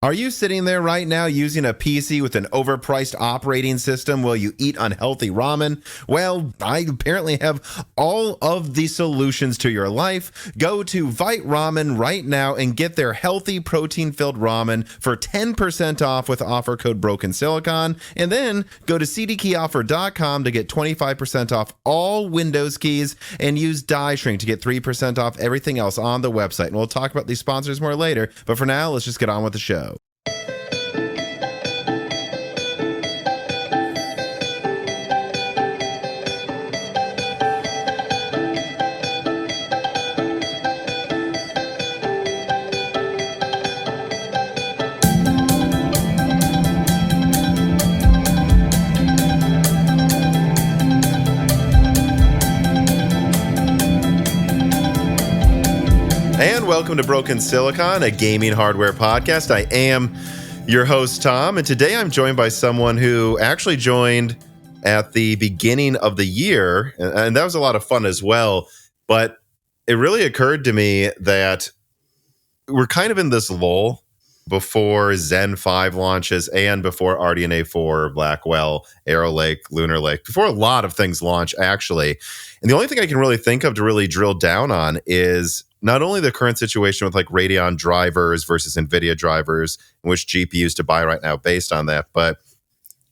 Are you sitting there right now using a PC with an overpriced operating system while you eat unhealthy ramen? Well, I apparently have all of the solutions to your life. Go to Vite Ramen right now and get their healthy protein-filled ramen for 10% off with offer code BrokenSilicon. And then go to CDkeyoffer.com to get 25% off all Windows keys and use Die Shrink to get 3% off everything else on the website. And we'll talk about these sponsors more later. But for now, let's just get on with the show. And welcome to Broken Silicon, a gaming hardware podcast. I am your host, Tom, and today I'm joined by someone who actually joined at the beginning of the year, and that was a lot of fun as well. But it really occurred to me that we're kind of in this lull before Zen 5 launches and before RDNA 4, Blackwell, Arrow Lake, Lunar Lake, before a lot of things launch, actually. And the only thing I can really think of to really drill down on is not only the current situation with like Radeon drivers versus Nvidia drivers, and which GPUs to buy right now based on that, but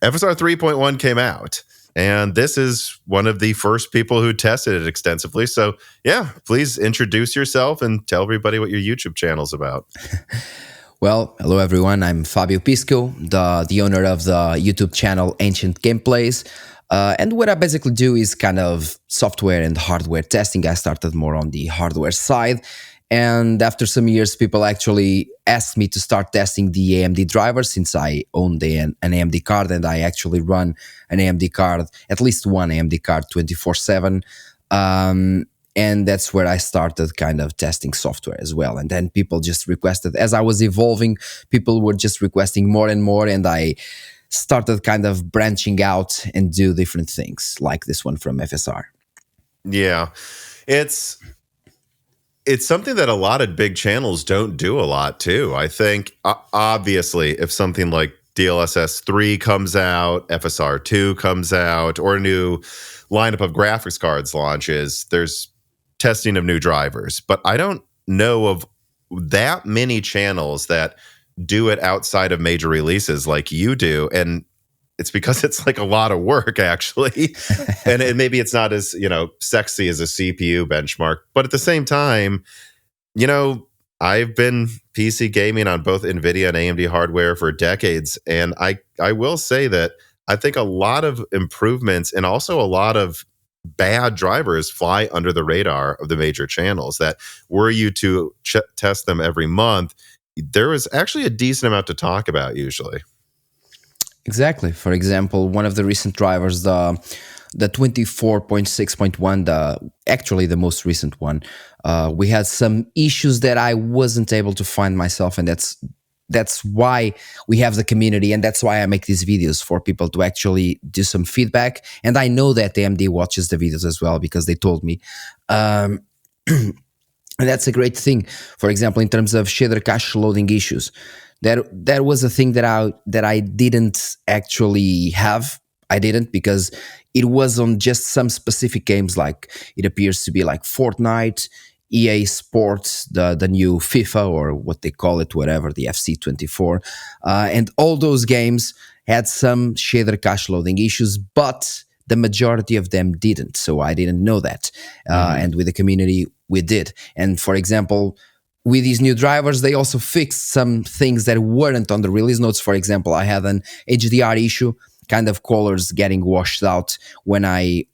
FSR 3.1 came out. And this is one of the first people who tested it extensively. So yeah, please introduce yourself and tell everybody what your YouTube channel's about. Well, hello everyone. I'm Fabio Pisco, the owner of the YouTube channel AncientGameplays. And what I basically do is kind of software and hardware testing. I started more on the hardware side. And after some years, people actually asked me to start testing the AMD drivers since I own an AMD card and I actually run an AMD card, at least one AMD card 24/7. And that's where I started kind of testing software as well. And then people just requested, as I was evolving, people were just requesting more and more. And I started kind of branching out and do different things like this one from FSR. Yeah, it's something that a lot of big channels don't do a lot too. I think obviously if something like DLSS 3 comes out, FSR 2 comes out, or a new lineup of graphics cards launches, there's testing of new drivers. But I don't know of that many channels that do it outside of major releases like you do. And it's because it's like a lot of work, actually. and maybe it's not as, sexy as a CPU benchmark. But at the same time, I've been PC gaming on both Nvidia and AMD hardware for decades. And I will say that I think a lot of improvements and also a lot of bad drivers fly under the radar of the major channels that were you to test them every month, there was actually a decent amount to talk about usually. Exactly. For example, one of the recent drivers, the 24.6.1, actually the most recent one, we had some issues that I wasn't able to find myself, and that's why we have the community, and that's why I make these videos for people to actually do some feedback. And I know that AMD watches the videos as well because they told me. And that's a great thing. For example, in terms of shader cache loading issues, that was a thing that I didn't actually have. I didn't because it was on just some specific games, like it appears to be like Fortnite, EA Sports, the new FIFA or what they call it, whatever, the FC24. And all those games had some shader cache loading issues, but the majority of them didn't. So I didn't know that. And with the community, we did. And for example, with these new drivers, they also fixed some things that weren't on the release notes. For example, I had an HDR issue, kind of colors getting washed out when I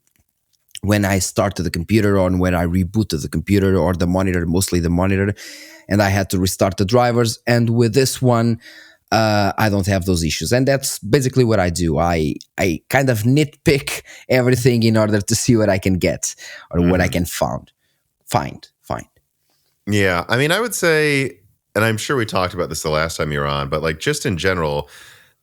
started the computer or when I rebooted the computer or the monitor, mostly the monitor, and I had to restart the drivers. And with this one, I don't have those issues. And that's basically what I do. I kind of nitpick everything in order to see what I can get or what I can find. Yeah, I mean, I would say, and I'm sure we talked about this the last time you were on, but like just in general,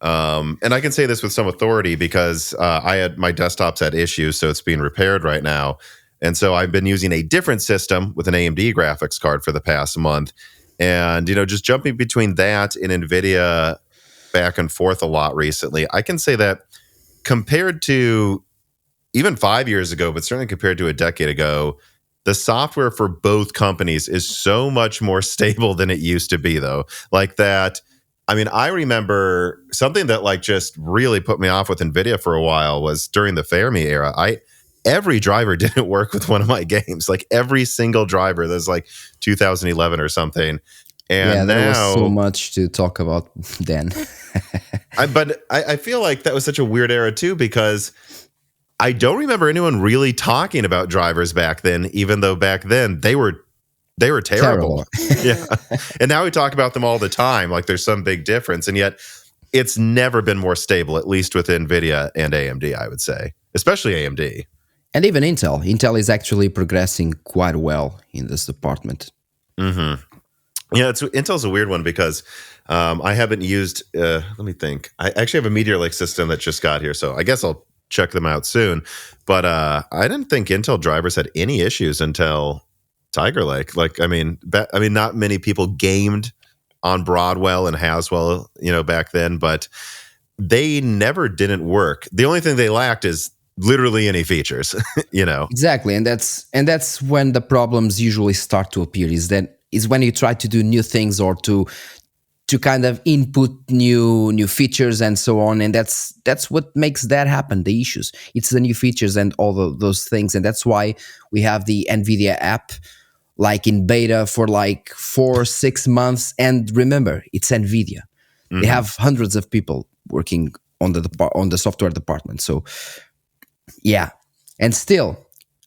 and I can say this with some authority because my desktops had issues, so it's being repaired right now. And so I've been using a different system with an AMD graphics card for the past month. And, just jumping between that and Nvidia back and forth a lot recently, I can say that compared to even 5 years ago, but certainly compared to a decade ago, the software for both companies is so much more stable than it used to be, though. Like that. I mean, I remember something that like just really put me off with Nvidia for a while was during the Fermi era. Every driver didn't work with one of my games. Like every single driver. That's like 2011 or something. Yeah, And there was so now, much to talk about then. I feel like that was such a weird era too, because I don't remember anyone really talking about drivers back then, even though back then they were terrible. Yeah. And now we talk about them all the time, like there's some big difference. And yet it's never been more stable, at least with Nvidia and AMD, I would say, especially AMD. And even Intel. Intel is actually progressing quite well in this department. Mm-hmm. Yeah, Intel's a weird one because I haven't used, let me think. I actually have a Meteor Lake system that just got here, so I guess I'll check them out soon. But I didn't think Intel drivers had any issues until Tiger Lake. Like, I mean, not many people gamed on Broadwell and Haswell, back then, but they never didn't work. The only thing they lacked is literally any features, Exactly, and that's when the problems usually start to appear. Is when you try to do new things or to kind of input new features and so on, and that's what makes that happen. The issues, it's the new features and all those things, and that's why we have the Nvidia app like in beta for like 4-6 months. And remember, it's Nvidia. Mm-hmm. They have hundreds of people working on the software department. So yeah, and still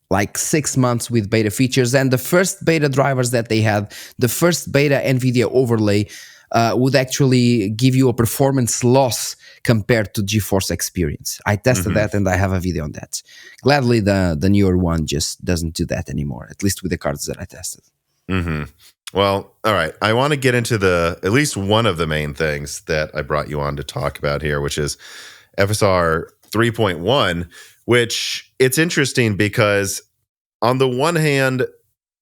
like 6 months with beta features, and the first beta drivers that they had, the first beta Nvidia overlay would actually give you a performance loss compared to GeForce Experience. I tested that, and I have a video on that. Gladly, the newer one just doesn't do that anymore, at least with the cards that I tested. Mm-hmm. Well, all right. I want to get into at least one of the main things that I brought you on to talk about here, which is FSR 3.1, which it's interesting because on the one hand,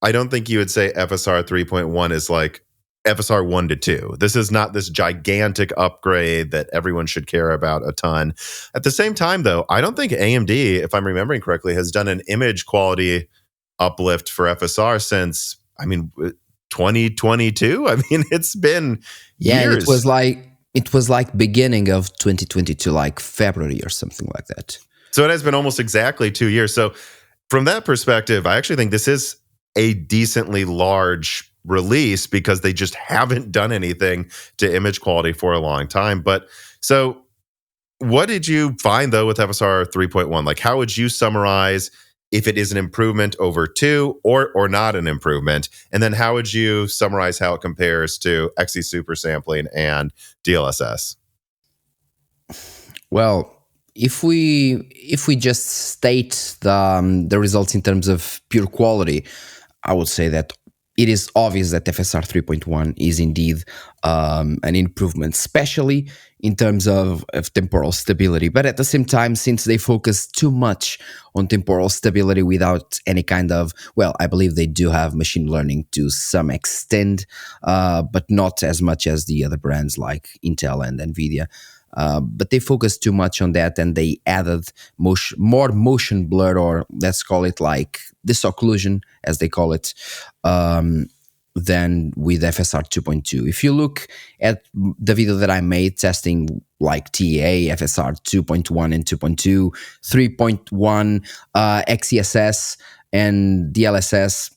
I don't think you would say FSR 3.1 is like FSR 1 to 2. This is not this gigantic upgrade that everyone should care about a ton. At the same time, though, I don't think AMD, if I'm remembering correctly, has done an image quality uplift for FSR since, 2022. It's been years. Yeah, it was like beginning of 2022, like February or something like that. So it has been almost exactly 2 years. So from that perspective, I actually think this is a decently large release because they just haven't done anything to image quality for a long time. But so what did you find though with FSR 3.1? Like, how would you summarize if it is an improvement over 2 or not an improvement? And then how would you summarize how it compares to XE super sampling and DLSS? Well, if we just state the results in terms of pure quality, I would say that it is obvious that FSR 3.1 is indeed an improvement, especially in terms of temporal stability. But at the same time, since they focus too much on temporal stability without any kind of, well, I believe they do have machine learning to some extent, but not as much as the other brands like Intel and Nvidia. But they focused too much on that, and they added more motion blur, or let's call it like disocclusion, as they call it, than with FSR 2.2. If you look at the video that I made testing like TEA, FSR 2.1 and 2.2, 3.1, XeSS, and DLSS,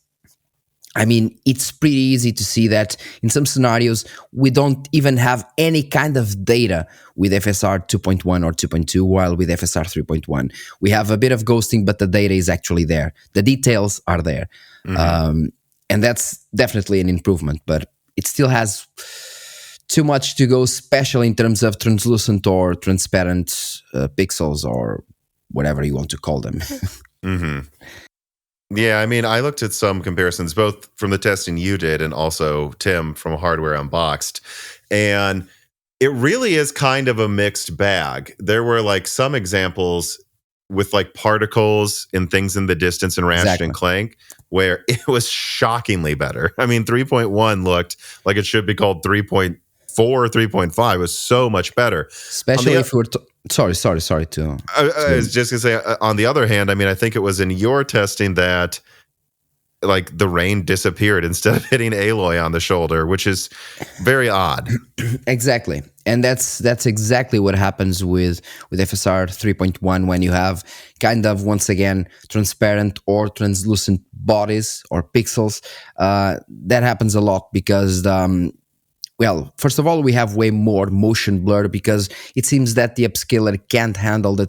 it's pretty easy to see that in some scenarios, we don't even have any kind of data with FSR 2.1 or 2.2, while with FSR 3.1, we have a bit of ghosting, but the data is actually there. The details are there. Mm-hmm. And that's definitely an improvement, but it still has too much to go, especially in terms of translucent or transparent pixels, or whatever you want to call them. Mm-hmm. Yeah, I looked at some comparisons, both from the testing you did and also Tim from Hardware Unboxed, and it really is kind of a mixed bag. There were like some examples with like particles and things in the distance in Ratchet and Exactly. Clank, where it was shockingly better. I mean, 3.1 looked like it should be called 3.4, 3.5. It was so much better. On Especially the if we're sorry I to was just gonna say, on the other hand, I mean, I think it was in your testing that like the rain disappeared instead of hitting Aloy on the shoulder, which is very odd. exactly, and that's exactly what happens with FSR 3.1 when you have kind of once again transparent or translucent bodies or pixels. That happens a lot because well, first of all, we have way more motion blur because it seems that the upscaler can't handle the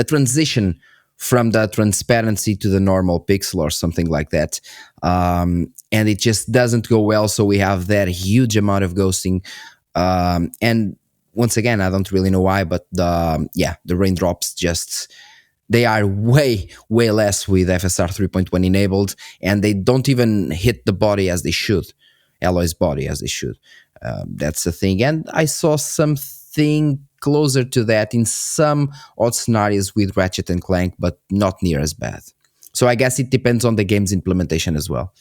transition from the transparency to the normal pixel or something like that. And it just doesn't go well. So we have that huge amount of ghosting. And once again, I don't really know why, but the raindrops just they are way less with FSR 3.1 enabled, and they don't even hit the body as they should, Alloy's body as they should. That's the thing. And I saw something closer to that in some odd scenarios with Ratchet and Clank, but not near as bad. So I guess it depends on the game's implementation as well.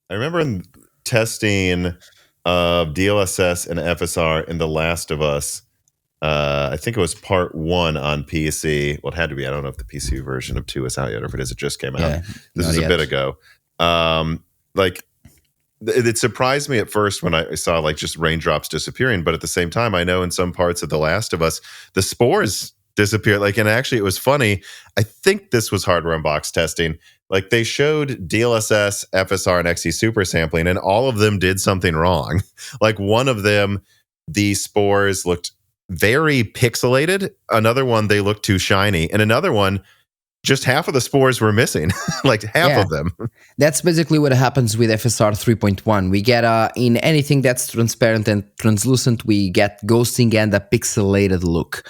I remember in testing DLSS and FSR in The Last of Us. I think it was part 1 on PC. Well, it had to be. I don't know if the PC version of 2 is out yet, or if it is, it just came out. Yeah, This not was a yet. bit ago. Like it surprised me at first when I saw like just raindrops disappearing, but at the same time, I know in some parts of The Last of Us, the spores disappeared. Like, and actually, it was funny. I think this was hardware unbox testing. Like they showed DLSS, FSR, and XE super sampling, and all of them did something wrong. Like one of them, the spores looked very pixelated. Another one, they looked too shiny, and another one, just half of the spores were missing, like half Yeah. of them. That's basically what happens with FSR 3.1. We get in anything that's transparent and translucent, we get ghosting and a pixelated look.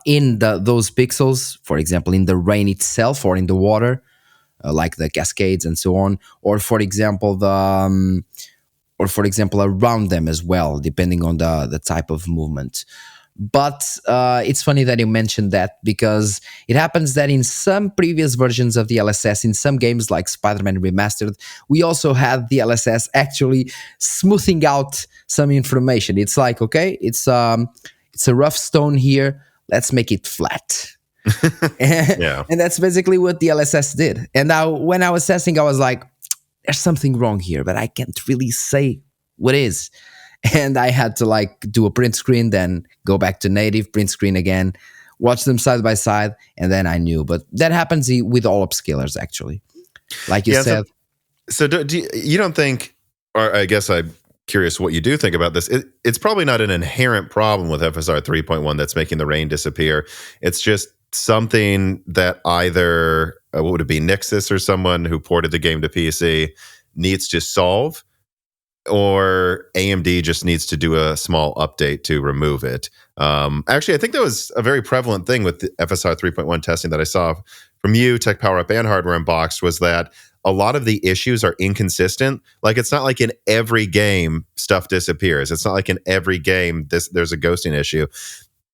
In those pixels, for example, in the rain itself or in the water, like the cascades and so on, or for example around them as well, depending on the type of movement. But it's funny that you mentioned that because it happens that in some previous versions of the DLSS, in some games like Spider-Man Remastered, we also had the DLSS actually smoothing out some information. It's like, okay, it's a rough stone here, let's make it flat. Yeah. And that's basically what the DLSS did. And now when I was testing, I was like, there's something wrong here, but I can't really say what is. And I had to like do a print screen, then go back to native, print screen again, watch them side by side, and then I knew. But that happens with all upscalers, actually. Like you said. So you don't think, or I guess I'm curious what you do think about this. It's probably not an inherent problem with FSR 3.1 that's making the rain disappear. It's just something that either, what would it be, Nixus or someone who ported the game to PC needs to solve, or AMD just needs to do a small update to remove it. Actually, I think that was a very prevalent thing with the FSR 3.1 testing that I saw from you, Tech Power Up and Hardware Unboxed, was that a lot of the issues are inconsistent. Like, it's not like in every game stuff disappears. It's not like in every game there's a ghosting issue.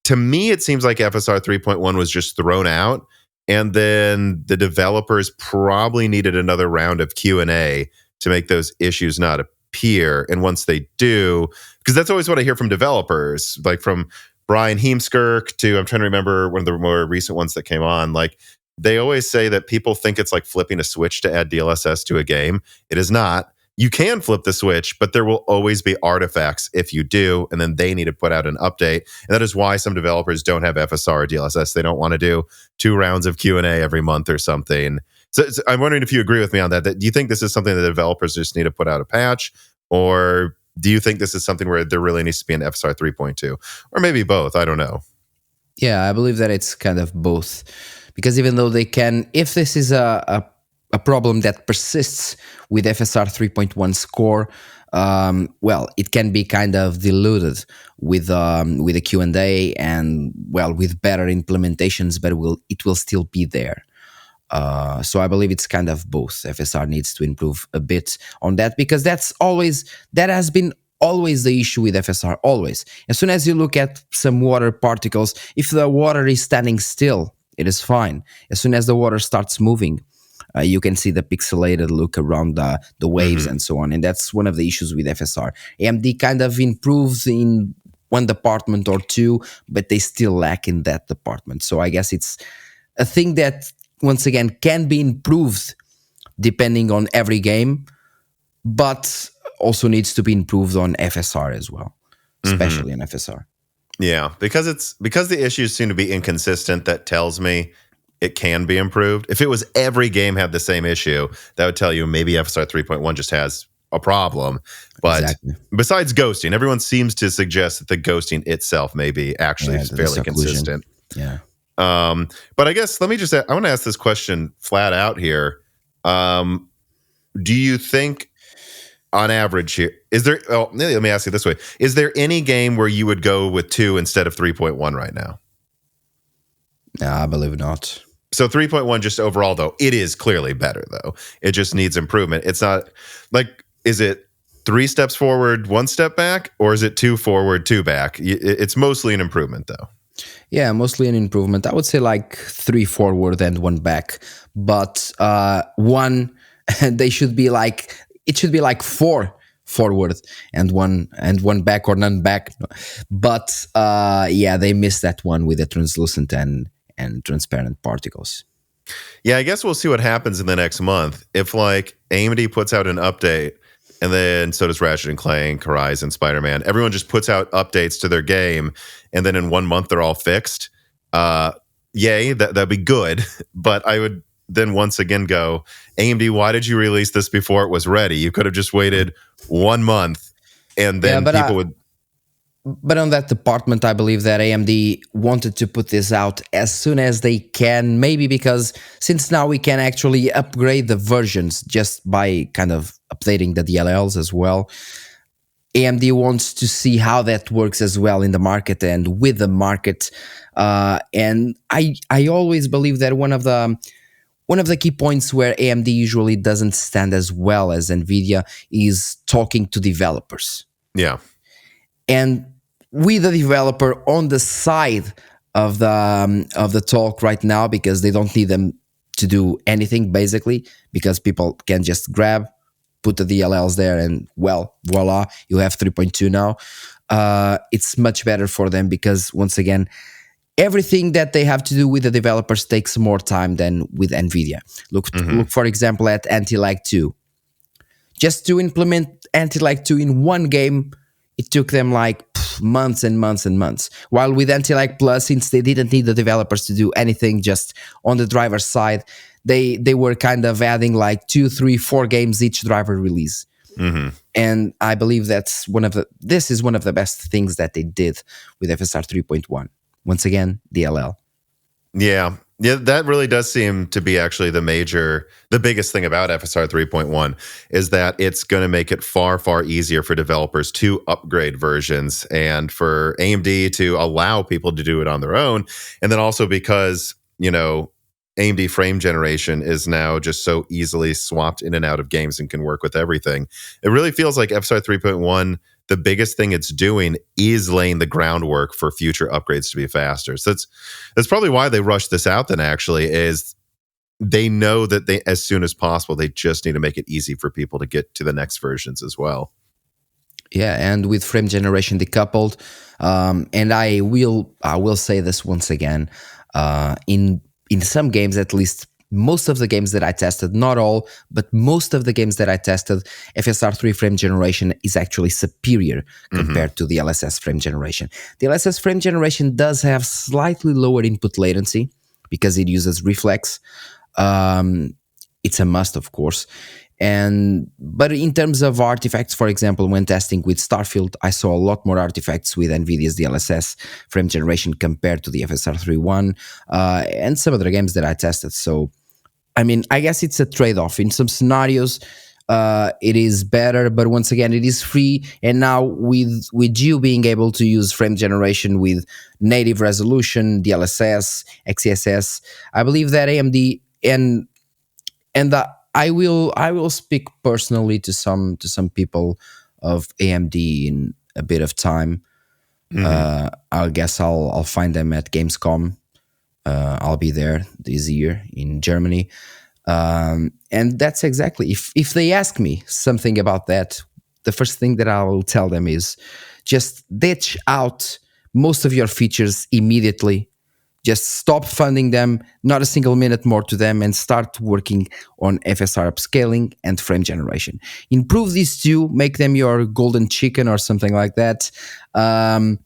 To me, it seems like FSR 3.1 was just thrown out, and then the developers probably needed another round of Q&A to make those issues not appear. And once they do, because that's always what I hear from developers, like from Brian Heemskirk to, I'm trying to remember one of the more recent ones that came on, like they always say that people think it's like flipping a switch to add DLSS to a game. It is not. You can flip the switch, but there will always be artifacts if you do, and then they need to put out an update. And that is why some developers don't have FSR or DLSS. They don't want to do 2 rounds of Q&A every month or something. So I'm wondering if you agree with me on that. Do you think this is something that the developers just need to put out a patch, or do you think this is something where there really needs to be an FSR 3.2, or maybe both? I don't know. Yeah, I believe that it's kind of both, because even though they can, if this is a problem that persists with FSR 3.1 score, well, it can be kind of diluted with a Q&A and, well, with better implementations, but it will still be there. So I believe it's kind of both. FSR needs to improve a bit on that, because that has been always the issue with FSR, always. As soon as you look at some water particles, if the water is standing still It is fine. As soon as the water starts moving, you can see the pixelated look around the waves and so on. And that's one of the issues with FSR. AMD kind of improves in one department or two, but they still lack in that department. So I guess it's a thing that, once again, can be improved depending on every game, but also needs to be improved on FSR as well, especially in FSR. Yeah, because the issues seem to be inconsistent. That tells me it can be improved. If it was every game had the same issue, that would tell you maybe FSR 3.1 just has a problem. But besides ghosting, everyone seems to suggest that the ghosting itself may be actually fairly consistent. Yeah. But I guess I want to ask this question flat out here. Do you think, on average here, let me ask you this way. Is there any game where you would go with 2 instead of 3.1 right now? No, I believe not. So 3.1 just overall, though, it is clearly better, though. It just needs improvement. It's not like, is it 3 steps forward, 1 step back, or is it 2 forward, 2 back? It's mostly an improvement, though. Yeah, mostly an improvement. I would say like 3 forward and 1 back. But one, it should be like 4 forward and one back or none back. But they missed that one with the translucent and transparent particles. Yeah, I guess we'll see what happens in the next month. If like AMD puts out an update, and then so does Ratchet and Clank, Horizon, Spider-Man. Everyone just puts out updates to their game, and then in 1 month they're all fixed. Yay, that'd be good. But I would then once again go, AMD, why did you release this before it was ready? You could have just waited 1 month, and then people would. But on that department, I believe that AMD wanted to put this out as soon as they can, maybe because since now we can actually upgrade the versions just by kind of updating the DLLs as well. AMD wants to see how that works as well in the market and with the market. And I always believe that one of the key points where AMD usually doesn't stand as well as Nvidia is talking to developers. Yeah. And with the developer on the side of the talk right now, because they don't need them to do anything basically, because people can just put the DLLs there, and voila, you have 3.2 now. It's much better for them because, once again, everything that they have to do with the developers takes more time than with Nvidia. Look, for example, at Anti-Lag 2. Just to implement Anti-Lag 2 in one game, it took them like months and months and months. While with Anti-Lag Plus, since they didn't need the developers to do anything, just on the driver's side, they were kind of adding like 2, 3, 4 games each driver release. And I believe this is one of the best things that they did with FSR 3.1. Once again, DLL. Yeah, that really does seem to be actually the biggest thing about FSR 3.1 is that it's going to make it far, far easier for developers to upgrade versions and for AMD to allow people to do it on their own. And then also because, AMD frame generation is now just so easily swapped in and out of games and can work with everything. It really feels like FSR 3.1, the biggest thing it's doing is laying the groundwork for future upgrades to be faster. So that's probably why they rushed this out then, actually, is they know that as soon as possible, they just need to make it easy for people to get to the next versions as well. Yeah, and with frame generation decoupled, and I will say this once again, in some games, at least most of the games that I tested, not all, but most of the games that I tested, FSR 3 frame generation is actually superior compared to the DLSS frame generation. The DLSS frame generation does have slightly lower input latency because it uses reflex. It's a must, of course. But in terms of artifacts, for example, when testing with Starfield, I saw a lot more artifacts with Nvidia's DLSS frame generation compared to the FSR 3.1 and some other games that I tested. So, I mean, I guess it's a trade-off. In some scenarios, it is better, but once again, it is free. And now with you being able to use frame generation with native resolution, DLSS, XeSS, I believe that AMD and I will speak personally to some people of AMD in a bit of time. I guess I'll find them at Gamescom I'll be there this year in Germany. And that's exactly, if they ask me something about that, the first thing that I will tell them is just ditch out most of your features immediately. Just stop funding them, not a single minute more to them, and start working on FSR upscaling and frame generation. Improve these two, make them your golden chicken or something like that. I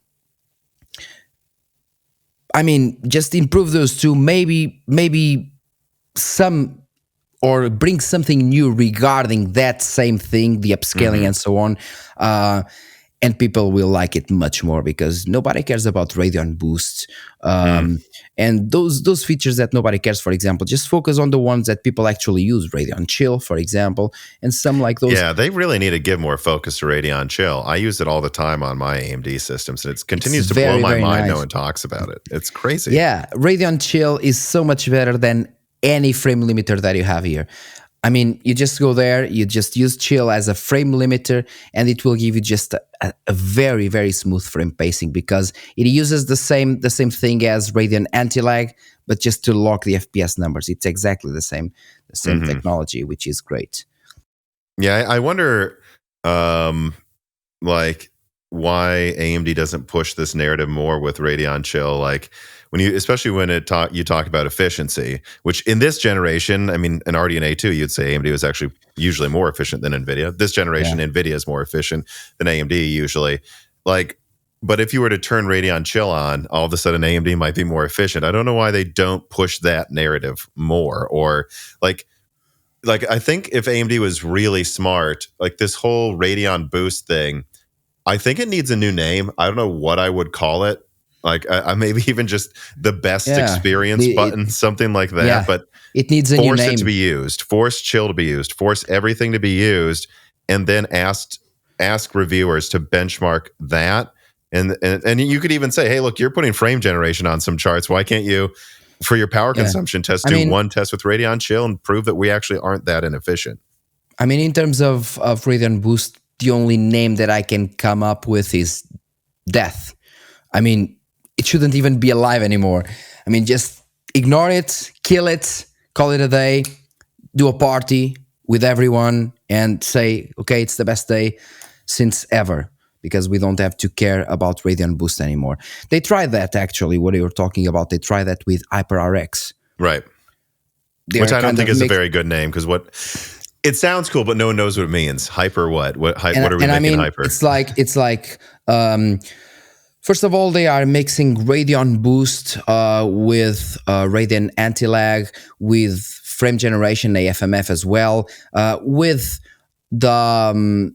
mean, just improve those two, maybe some, or bring something new regarding that same thing, the upscaling and so on. And people will like it much more because nobody cares about Radeon Boost. And those features that nobody cares, for example, just focus on the ones that people actually use. Radeon Chill, for example, and some like those. Yeah, they really need to give more focus to Radeon Chill. I use it all the time on my AMD systems, and it continues to blow my mind. No one talks about it. It's crazy. Yeah, Radeon Chill is so much better than any frame limiter that you have here. I mean, you just go there, you just use Chill as a frame limiter, and it will give you just a very, very smooth frame pacing because it uses the same thing as Radeon Anti-Lag, but just to lock the FPS numbers. It's exactly the same technology, which is great. Yeah, I wonder, like, why AMD doesn't push this narrative more with Radeon Chill, like. Especially when you talk about efficiency, which in this generation, I mean, in RDNA 2, you'd say AMD was actually usually more efficient than Nvidia. This generation, Nvidia is more efficient than AMD usually. But if you were to turn Radeon Chill on, all of a sudden AMD might be more efficient. I don't know why they don't push that narrative more. Or like I think if AMD was really smart, like this whole Radeon Boost thing, I think it needs a new name. I don't know what I would call it. Like maybe even just the best experience button, something like that. Yeah, but it needs a new name. Force it to be used. Force Chill to be used. Force everything to be used, and then ask reviewers to benchmark that. And you could even say, hey, look, you're putting frame generation on some charts. Why can't you, for your power consumption test, do one test with Radeon Chill and prove that we actually aren't that inefficient? I mean, in terms of Radeon Boost, the only name that I can come up with is death. I mean, it shouldn't even be alive anymore. I mean, just ignore it, kill it, call it a day, do a party with everyone and say, okay, it's the best day since ever because we don't have to care about Radeon Boost anymore. They tried that, actually, what you were talking about. They tried that with HyperRX. Right. Which I don't think is a very good name because it sounds cool, but no one knows what it means. Hyper what? What are we making hyper? It's like first of all, they are mixing Radeon Boost with Radeon Anti-Lag, with frame generation AFMF as well, with the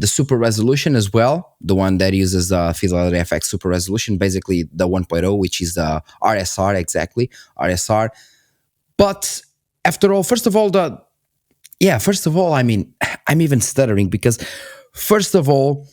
super resolution as well, the one that uses Fidelity FX super resolution, basically the 1.0, which is the RSR, exactly, RSR. But after all, first of all, I mean, I'm even stuttering because first of all,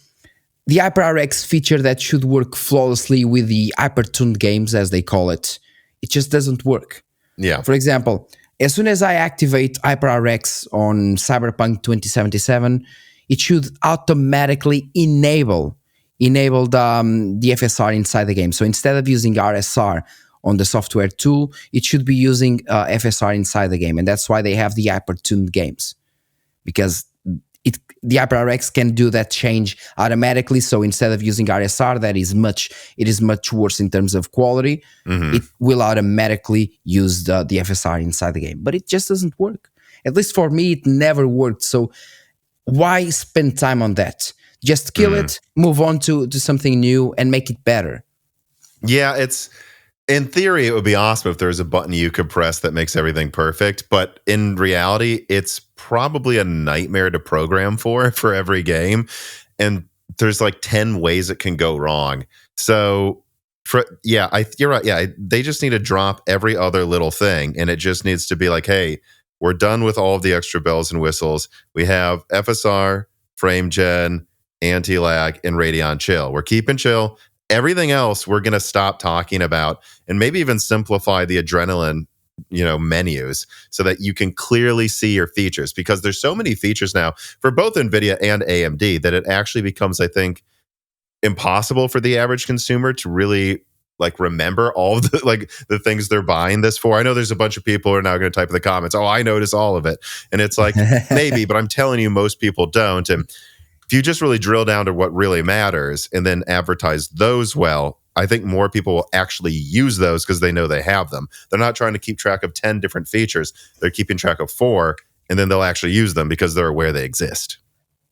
the HyperRX feature that should work flawlessly with the hyper-tuned games, as they call it, it just doesn't work. Yeah. For example, as soon as I activate HyperRX on Cyberpunk 2077, it should automatically enable the FSR inside the game. So instead of using RSR on the software tool, it should be using FSR inside the game. And that's why they have the hyper-tuned games, because the HyperRX can do that change automatically. So instead of using RSR, it is much worse in terms of quality. It will automatically use the FSR inside the game. But it just doesn't work. At least for me, it never worked. So why spend time on that? Just kill it, move on to something new, and make it better. Yeah, in theory, it would be awesome if there's a button you could press that makes everything perfect. But in reality, it's probably a nightmare to program for every game. And there's like 10 ways it can go wrong. So, you're right. Yeah, they just need to drop every other little thing. And it just needs to be like, hey, we're done with all of the extra bells and whistles. We have FSR, frame gen, anti-lag, and Radeon Chill. We're keeping Chill. Everything else we're going to stop talking about and maybe even simplify the adrenaline, menus so that you can clearly see your features, because there's so many features now for both Nvidia and AMD that it actually becomes, I think, impossible for the average consumer to really like remember all of the things they're buying this for. I know there's a bunch of people who are now going to type in the comments, oh, I notice all of it. And it's like, maybe, but I'm telling you, most people don't. And if you just really drill down to what really matters and then advertise those well, I think more people will actually use those because they know they have them. They're not trying to keep track of 10 different features. They're keeping track of 4, and then they'll actually use them because they're aware they exist.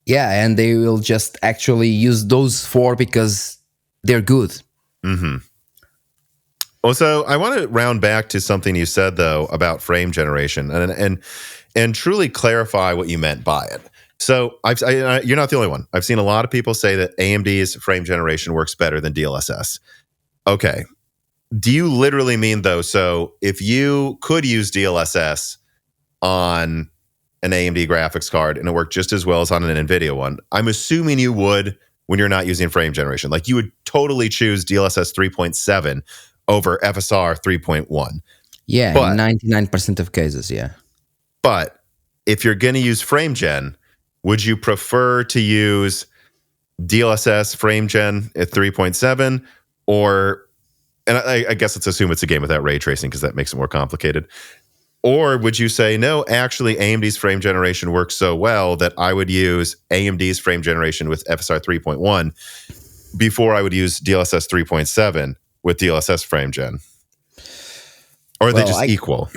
Yeah, and they will just actually use those 4 because they're good. Mm-hmm. Well, so I want to round back to something you said, though, about frame generation and truly clarify what you meant by it. So you're not the only one. I've seen a lot of people say that AMD's frame generation works better than DLSS. Okay. Do you literally mean, though, so if you could use DLSS on an AMD graphics card and it worked just as well as on an Nvidia one, I'm assuming you would when you're not using frame generation. Like you would totally choose DLSS 3.7 over FSR 3.1. Yeah, but, 99% of cases, yeah. But if you're going to use frame gen, would you prefer to use DLSS frame gen at 3.7 or, and I guess let's assume it's a game without ray tracing because that makes it more complicated. Or would you say, no, actually AMD's frame generation works so well that I would use AMD's frame generation with FSR 3.1 before I would use DLSS 3.7 with DLSS frame gen? Or are they just equal?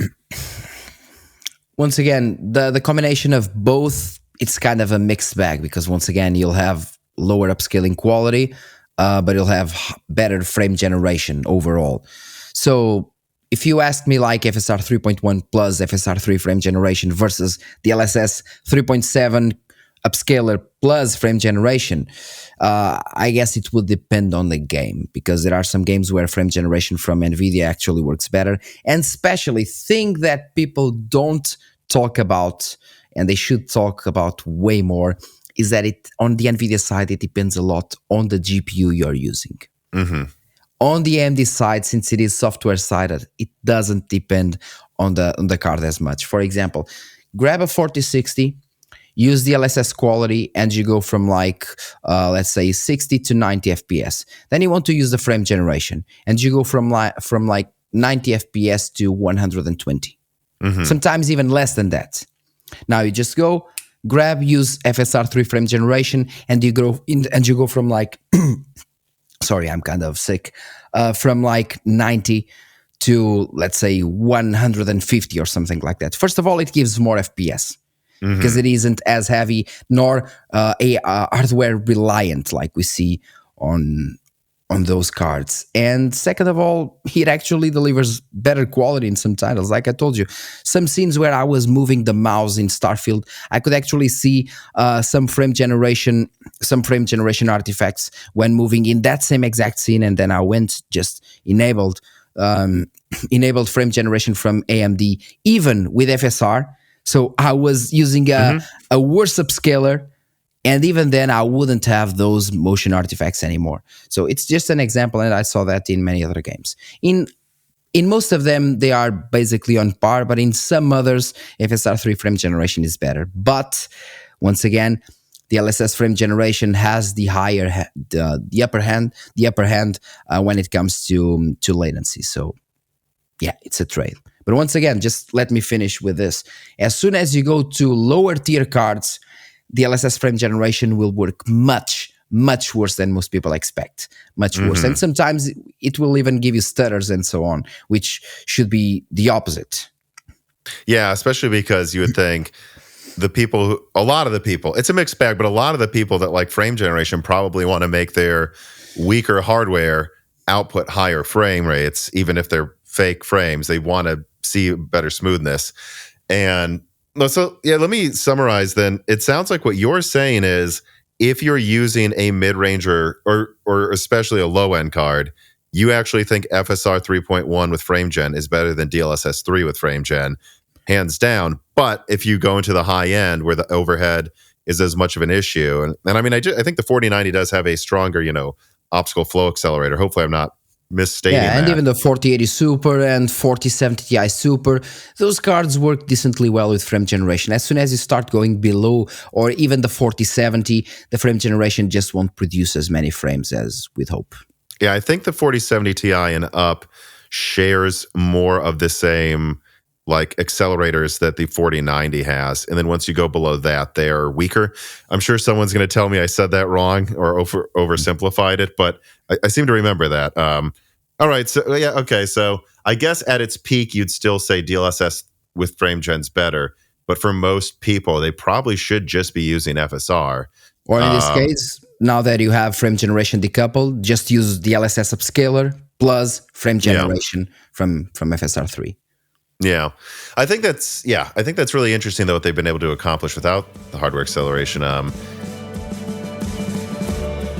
Once again, the combination of both, it's kind of a mixed bag because once again, you'll have lower upscaling quality, but you'll have better frame generation overall. So if you ask me like FSR 3.1 plus FSR 3 frame generation versus DLSS 3.7 upscaler plus frame generation, I guess it would depend on the game because there are some games where frame generation from Nvidia actually works better, and especially thing that people don't talk about and they should talk about way more is that it on the Nvidia side it depends a lot on the GPU you're using. Mm-hmm. On the AMD side, since it is software sided, it doesn't depend on the card as much. For example, grab a 4060, use the DLSS quality, and you go from like, let's say 60 to 90 FPS. Then you want to use the frame generation, and you go from like 90 FPS to 120. Mm-hmm. Sometimes even less than that. Now you just go, use FSR 3 frame generation, and you go from like, sorry, I'm kind of sick, from like 90 to let's say 150 or something like that. First of all, it gives more FPS. Because it isn't as heavy nor hardware reliant like we see on those cards. And second of all, it actually delivers better quality in some titles. Like I told you, some scenes where I was moving the mouse in Starfield, I could actually see some frame generation artifacts when moving in that same exact scene. And then I went just enabled frame generation from AMD, even with FSR. So I was using a worse upscaler, and even then I wouldn't have those motion artifacts anymore. So it's just an example, and I saw that in many other games. In most of them, they are basically on par, but in some others, FSR 3 frame generation is better. But once again, the DLSS frame generation has the upper hand when it comes to latency. So yeah, it's a trade. But once again, just let me finish with this. As soon as you go to lower tier cards, the DLSS frame generation will work much, much worse than most people expect. Much worse. And sometimes it will even give you stutters and so on, which should be the opposite. Yeah, especially because you would think a lot of the people, it's a mixed bag, but a lot of the people that like frame generation probably want to make their weaker hardware output higher frame rates, even if they're fake frames. They want to see better smoothness. And so, yeah, let me summarize then. It sounds like what you're saying is if you're using a mid-range or especially a low-end card, you actually think FSR 3.1 with frame gen is better than DLSS 3 with frame gen, hands down. But if you go into the high end where the overhead is as much of an issue, and I mean, I think the 4090 does have a stronger, optical flow accelerator. Hopefully I'm not misstating that. And even the 4080 Super and 4070 Ti Super, those cards work decently well with frame generation. As soon as you start going below, or even the 4070, the frame generation just won't produce as many frames as we'd hope. Yeah, I think the 4070 Ti and up shares more of the same like accelerators that the 4090 has. And then once you go below that, they're weaker. I'm sure someone's going to tell me I said that wrong or oversimplified it, but I seem to remember that. All right. So, yeah. Okay. So I guess at its peak, you'd still say DLSS with frame gen's better. But for most people, they probably should just be using FSR. Or in this case, now that you have frame generation decoupled, just use the DLSS upscaler plus frame generation from FSR 3. Yeah. I think that's really interesting though what they've been able to accomplish without the hardware acceleration.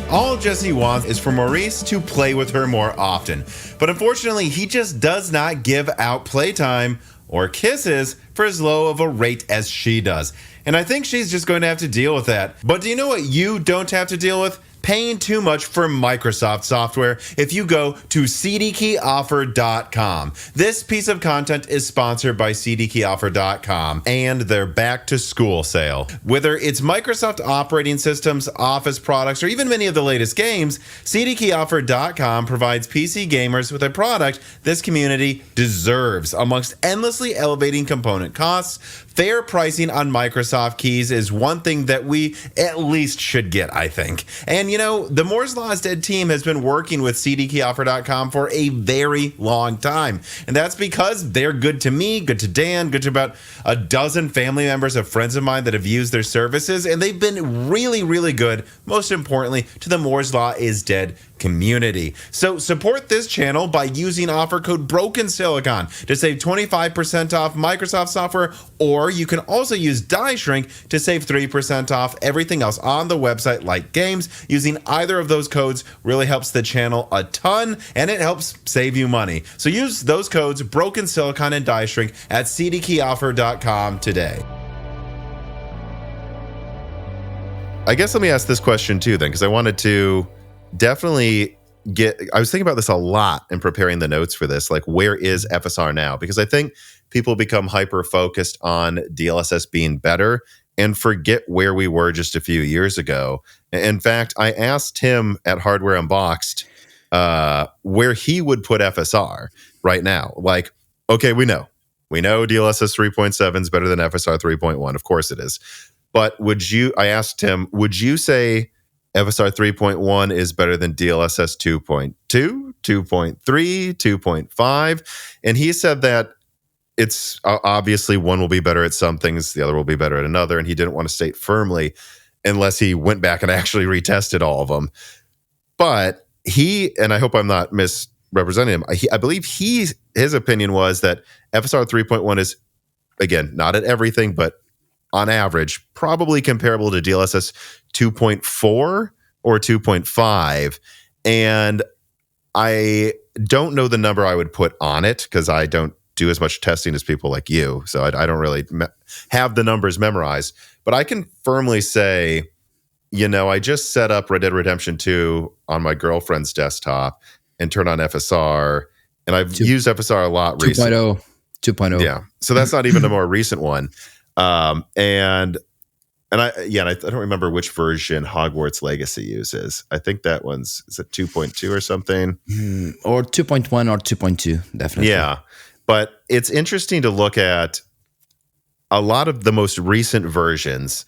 All Jessie wants is for Maurice to play with her more often. But unfortunately, he just does not give out playtime or kisses for as low of a rate as she does. And I think she's just going to have to deal with that. But do you know what you don't have to deal with? Paying too much for Microsoft software if you go to CDkeyoffer.com. This piece of content is sponsored by CDkeyoffer.com and their back to school sale. Whether it's Microsoft operating systems, Office products, or even many of the latest games, CDkeyoffer.com provides PC gamers with a product this community deserves. Amongst endlessly elevating component costs, fair pricing on Microsoft keys is one thing that we at least should get, I think. And you know, the Moore's Law is Dead team has been working with CDkeyoffer.com for a very long time. And that's because they're good to me, good to Dan, good to about a dozen family members of friends of mine that have used their services. And they've been really, really good, most importantly, to the Moore's Law is Dead community. So support this channel by using offer code BrokenSilicon to save 25% off Microsoft software, or you can also use Die Shrink to save 3% off everything else on the website like games. Using either of those codes really helps the channel a ton, and it helps save you money. So use those codes Broken Silicon and Die Shrink at CDkeyoffer.com today. I guess let me ask this question too then, because I wanted to definitely I was thinking about this a lot in preparing the notes for this, like where is FSR now? Because I think people become hyper focused on DLSS being better and forget where we were just a few years ago. In fact, I asked him at Hardware Unboxed where he would put FSR right now. Like, okay, we know DLSS 3.7 is better than FSR 3.1. Of course it is. But I asked him, would you say FSR 3.1 is better than DLSS 2.2, 2.3, 2.5? And he said that it's obviously one will be better at some things, the other will be better at another. And he didn't want to state firmly unless he went back and actually retested all of them. But and I hope I'm not misrepresenting him, I believe his opinion was that FSR 3.1 is, again, not at everything, but on average, probably comparable to DLSS 2.4 or 2.5. And I don't know the number I would put on it because I don't do as much testing as people like you. So I don't really have the numbers memorized. But I can firmly say, you know, I just set up Red Dead Redemption 2 on my girlfriend's desktop and turned on FSR. And I've used FSR a lot recently. 2.0. Yeah. So that's not even a more recent one. And I don't remember which version Hogwarts Legacy uses. I think that is it 2.2 or something? Or 2.1 or 2.2, definitely. Yeah. But it's interesting to look at a lot of the most recent versions,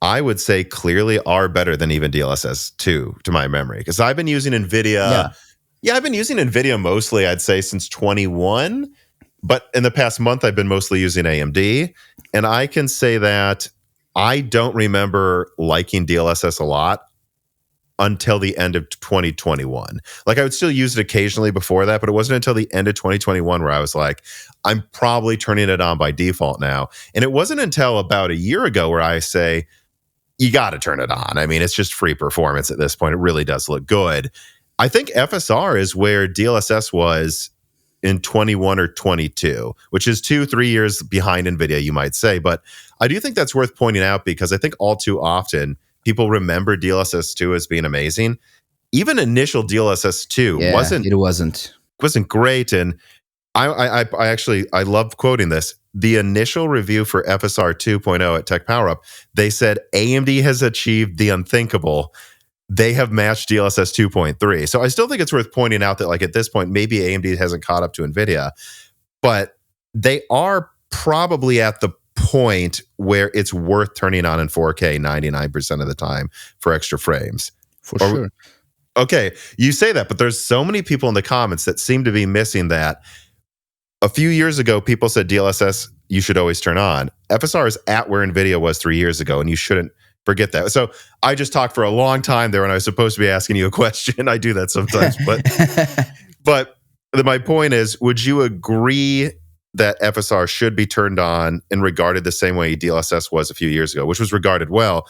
I would say clearly are better than even DLSS 2 to my memory. Because I've been using NVIDIA. Yeah, I've been using NVIDIA mostly, I'd say, since 21. But in the past month, I've been mostly using AMD. And I can say that I don't remember liking DLSS a lot until the end of 2021. Like, I would still use it occasionally before that, but it wasn't until the end of 2021 where I was like, I'm probably turning it on by default now. And it wasn't until about a year ago where I say, you got to turn it on. I mean, it's just free performance at this point. It really does look good. I think FSR is where DLSS was in 21 or 22, which is 2-3 years behind NVIDIA, you might say. But I do think that's worth pointing out because I think all too often people remember DLSS 2 as being amazing. Even initial DLSS 2 wasn't great. And I actually love quoting this. The initial review for FSR 2.0 at Tech Power Up, they said AMD has achieved the unthinkable. they have matched DLSS 2.3. So I still think it's worth pointing out that, like, at this point, maybe AMD hasn't caught up to Nvidia, but they are probably at the point where it's worth turning on in 4K 99% of the time for extra frames. Sure. Okay, you say that, but there's so many people in the comments that seem to be missing that. A few years ago, people said DLSS you should always turn on. FSR is at where Nvidia was 3 years ago, and you shouldn't forget that. So I just talked for a long time there when I was supposed to be asking you a question. I do that sometimes, but my point is, would you agree that FSR should be turned on and regarded the same way DLSS was a few years ago, which was regarded well?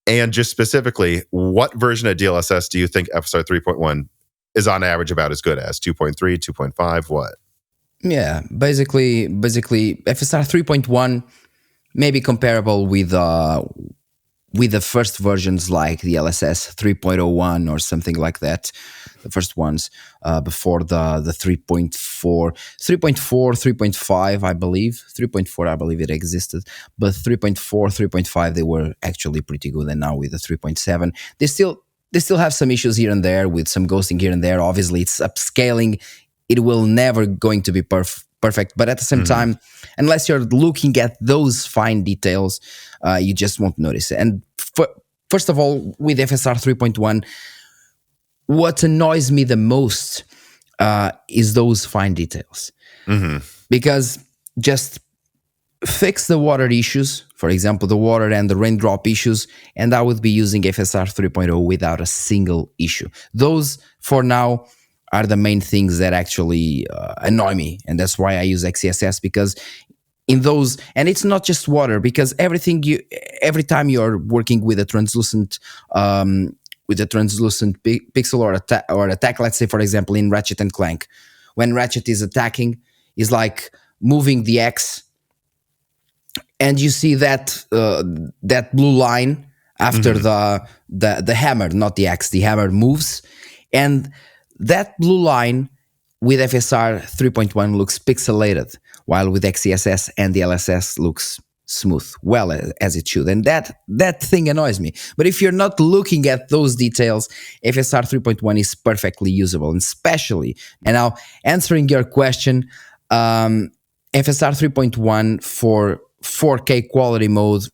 And just specifically, what version of DLSS do you think FSR 3.1 is on average about as good as? 2.3, 2.5, what? Yeah, basically FSR 3.1 may be comparable with the first versions like the DLSS 3.01 or something like that, the first ones before the 3.4, 3.5, I believe. 3.4, I believe it existed, but 3.4, 3.5, they were actually pretty good. And now with the 3.7, they still have some issues here and there with some ghosting here and there. Obviously, it's upscaling. It will never going to be perfect, but at the same time, unless you're looking at those fine details, you just won't notice it. And first of all, with FSR 3.1, what annoys me the most is those fine details. Because just fix the water issues, for example, the water and the raindrop issues, and I would be using FSR 3.0 without a single issue. Those, for now, are the main things that actually annoy me, and that's why I use XeSS, because in those, and it's not just water, because every time you're working with a translucent pixel or attack, let's say for example in Ratchet and Clank, when Ratchet is attacking, is like moving the X, and you see that blue line after the hammer, not the X, the hammer moves, and that blue line with FSR 3.1 looks pixelated, while with XeSS and DLSS looks smooth, well, as it should. And that thing annoys me. But if you're not looking at those details, FSR 3.1 is perfectly usable, and especially, and now answering your question, FSR 3.1 for 4K quality mode,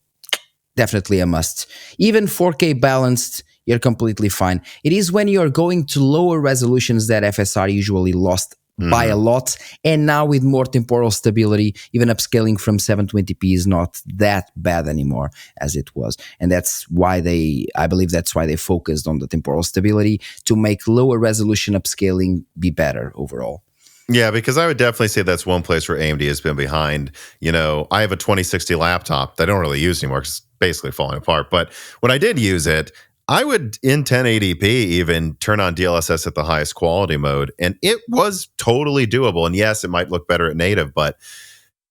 definitely a must. Even 4K balanced, you're completely fine. It is when you're going to lower resolutions that FSR usually lost by a lot, and now with more temporal stability, even upscaling from 720p is not that bad anymore as it was. And I believe that's why they focused on the temporal stability, to make lower resolution upscaling be better overall. Yeah, because I would definitely say that's one place where AMD has been behind. You know, I have a 2060 laptop that I don't really use anymore because it's basically falling apart. But when I did use it, I would, in 1080p, even turn on DLSS at the highest quality mode, and it was totally doable. And yes, it might look better at native, but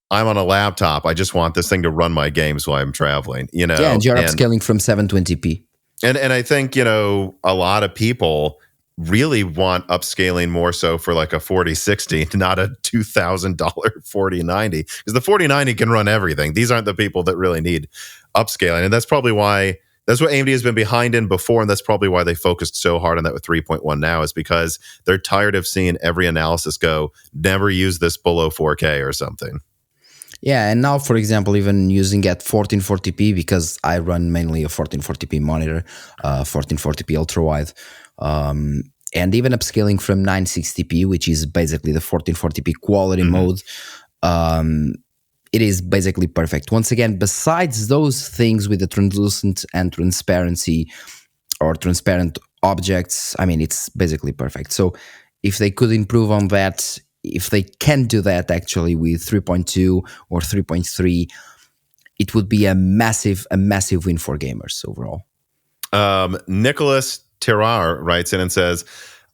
I'm on a laptop. I just want this thing to run my games while I'm traveling, you know? Yeah, and you're upscaling from 720p. And I think, you know, a lot of people really want upscaling more so for like a 4060, not a $2,000 4090, because the 4090 can run everything. These aren't the people that really need upscaling. And that's probably why, that's what AMD has been behind in before, and that's probably why they focused so hard on that with 3.1 now, is because they're tired of seeing every analysis go, never use this below 4K or something. Yeah, and now, for example, even using at 1440p, because I run mainly a 1440p monitor, 1440p ultra-wide, and even upscaling from 960p, which is basically the 1440p quality mode, it is basically perfect. Once again, besides those things with the translucent and transparency or transparent objects, I mean, it's basically perfect. So if they could improve on that, if they can do that actually with 3.2 or 3.3, it would be a massive win for gamers overall. Nicholas Terrar writes in and says,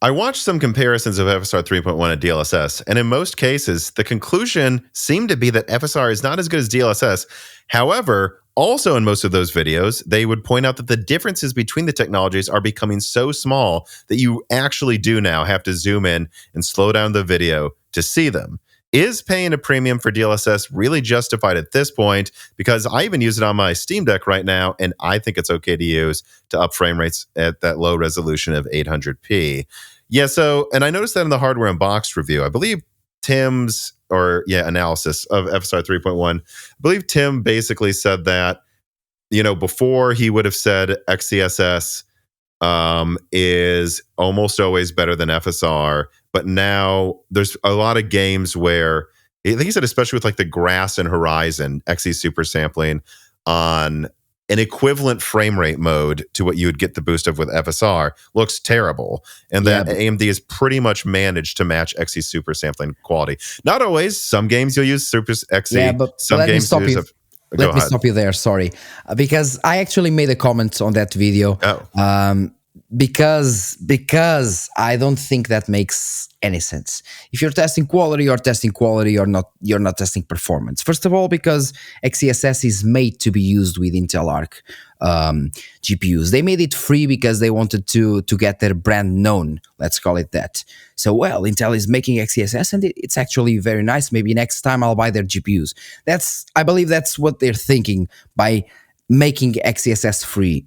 I watched some comparisons of FSR 3.1 and DLSS, and in most cases, the conclusion seemed to be that FSR is not as good as DLSS. However, also in most of those videos, they would point out that the differences between the technologies are becoming so small that you actually do now have to zoom in and slow down the video to see them. is paying a premium for DLSS really justified at this point? Because I even use it on my Steam Deck right now, and I think it's okay to use to up frame rates at that low resolution of 800p. Yeah, so, and I noticed that in the Hardware Unboxed review. I believe Tim's, analysis of FSR 3.1, I believe Tim basically said that, before he would have said XeSS is almost always better than FSR, but now there's a lot of games where I think he said, especially with like the Grass and Horizon XE super sampling on an equivalent frame rate mode to what you would get the boost of with FSR, looks terrible, and that AMD has pretty much managed to match XE super sampling quality. Not always. Some games you'll use Super XE. Yeah, but some let me games stop you. Let me stop you there. Sorry, because I actually made a comment on that video. Because I don't think that makes any sense. If you're testing quality, you're testing quality, or not. You're not testing performance. First of all, because XeSS is made to be used with Intel Arc GPUs. They made it free because they wanted to get their brand known. Let's call it that. So, Intel is making XeSS, and it's actually very nice. Maybe next time I'll buy their GPUs. I believe that's what they're thinking by making XeSS free.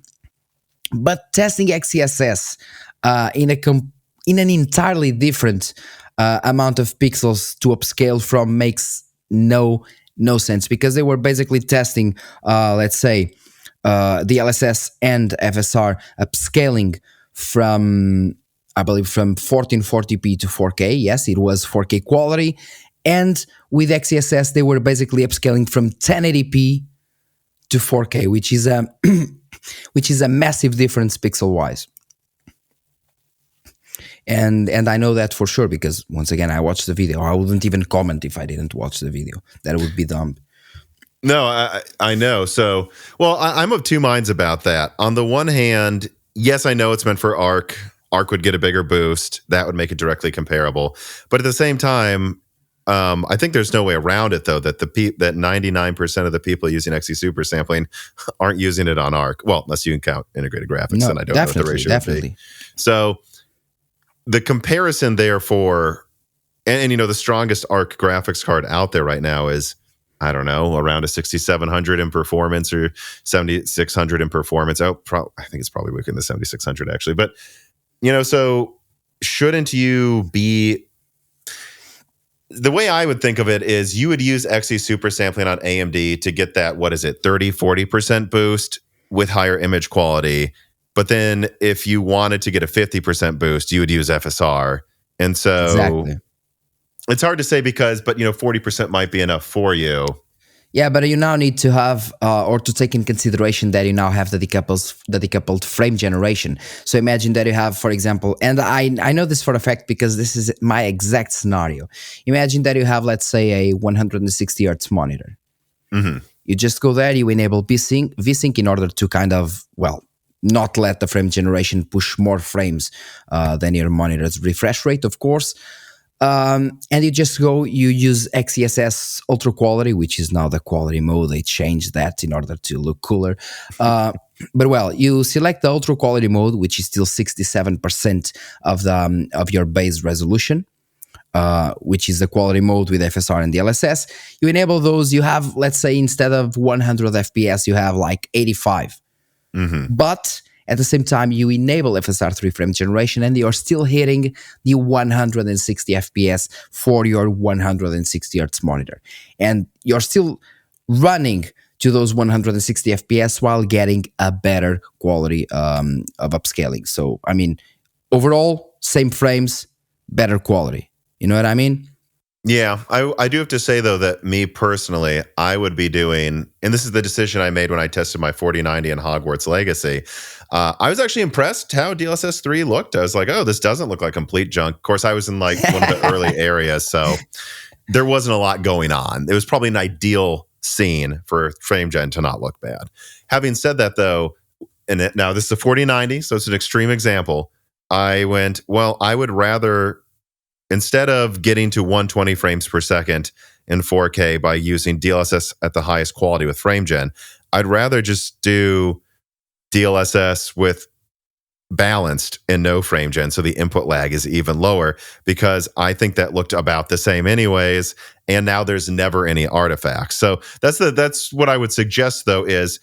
But testing XeSS in an entirely different amount of pixels to upscale from makes no sense, because they were basically testing, let's say, DLSS and FSR upscaling from, I believe, from 1440p to 4K. Yes, it was 4K quality. And with XeSS, they were basically upscaling from 1080p to 4K, which is a which is a massive difference pixel-wise. And I know that for sure, because once again, I watched the video. I wouldn't even comment if I didn't watch the video. That would be dumb. No, I know. So, I'm of two minds about that. On the one hand, yes, I know it's meant for Arc. Arc would get a bigger boost. That would make it directly comparable. But at the same time, I think there's no way around it, though, that that 99% of the people using XE super sampling aren't using it on Arc. Well, unless you can count integrated graphics, and I don't know what the ratio would be. So the comparison, therefore, and the strongest Arc graphics card out there right now is, I don't know, around a 6700 in performance or 7600 in performance. I think it's probably weaker than the 7600 actually. But so shouldn't you be? The way I would think of it is you would use XE super sampling on AMD to get that, 30-40% boost with higher image quality. But then if you wanted to get a 50% boost, you would use FSR. And so it's hard to say but 40% might be enough for you. Yeah, but you now need to have, or to take in consideration that you now have the decoupled frame generation. So imagine that you have, for example, and I know this for a fact because this is my exact scenario. Imagine that you have, let's say, a 160 hertz monitor. Mm-hmm. You just go there, you enable VSync in order to kind of, not let the frame generation push more frames than your monitor's refresh rate, of course. And you just you use XeSS Ultra Quality, which is now the quality mode. They changed that in order to look cooler. But you select the Ultra Quality mode, which is still 67% of your base resolution, which is the quality mode with FSR and DLSS. You enable those. You have, let's say, instead of 100 FPS, you have like 85. Mm-hmm. But at the same time, you enable FSR 3 frame generation, and you're still hitting the 160 FPS for your 160 Hz monitor. And you're still running to those 160 FPS while getting a better quality of upscaling. So, overall, same frames, better quality. You know what I mean? Yeah, I do have to say, though, that me personally, I would be doing, and this is the decision I made when I tested my 4090 and Hogwarts Legacy. I was actually impressed how DLSS 3 looked. I was like, oh, this doesn't look like complete junk. Of course, I was in one of the early areas, so there wasn't a lot going on. It was probably an ideal scene for frame gen to not look bad. Having said that, though, now this is a 4090, so it's an extreme example. I went, I would rather, instead of getting to 120 frames per second in 4K by using DLSS at the highest quality with frame gen, I'd rather just do DLSS with balanced and no frame gen, so the input lag is even lower, because I think that looked about the same anyways, and now there's never any artifacts. So that's what I would suggest, though, is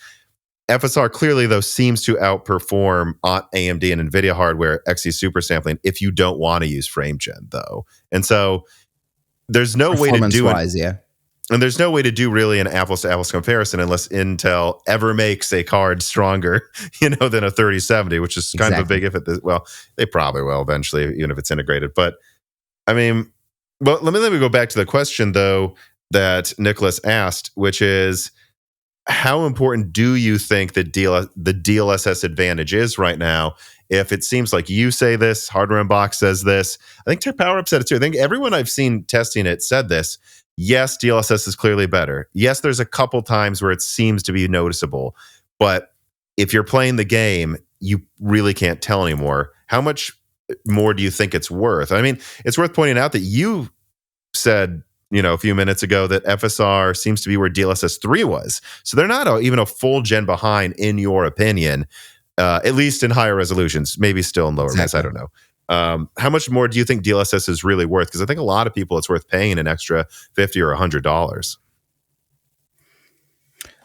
FSR clearly, though, seems to outperform on AMD and Nvidia hardware Xe super sampling if you don't want to use frame gen, though. And so there's no way to do it. Yeah. And there's no way to do really an apples to apples comparison unless Intel ever makes a card stronger, than a 3070, which is kind of a big if at this. Well, they probably will eventually, even if it's integrated. But I mean, well, let me go back to the question though that Nicholas asked, which is, how important do you think that the DLSS advantage is right now? If it seems like you say this, Hardware Unboxed says this, I think Tech Power Up said it too. I think everyone I've seen testing it said this. Yes, DLSS is clearly better. Yes, there's a couple times where it seems to be noticeable. But if you're playing the game, you really can't tell anymore. How much more do you think it's worth? I mean, it's worth pointing out that you said, a few minutes ago that FSR seems to be where DLSS 3 was. So they're not even a full gen behind, in your opinion, at least in higher resolutions, maybe still in lower res. I don't know. How much more do you think DLSS is really worth? Because I think a lot of people, it's worth paying an extra $50 or $100.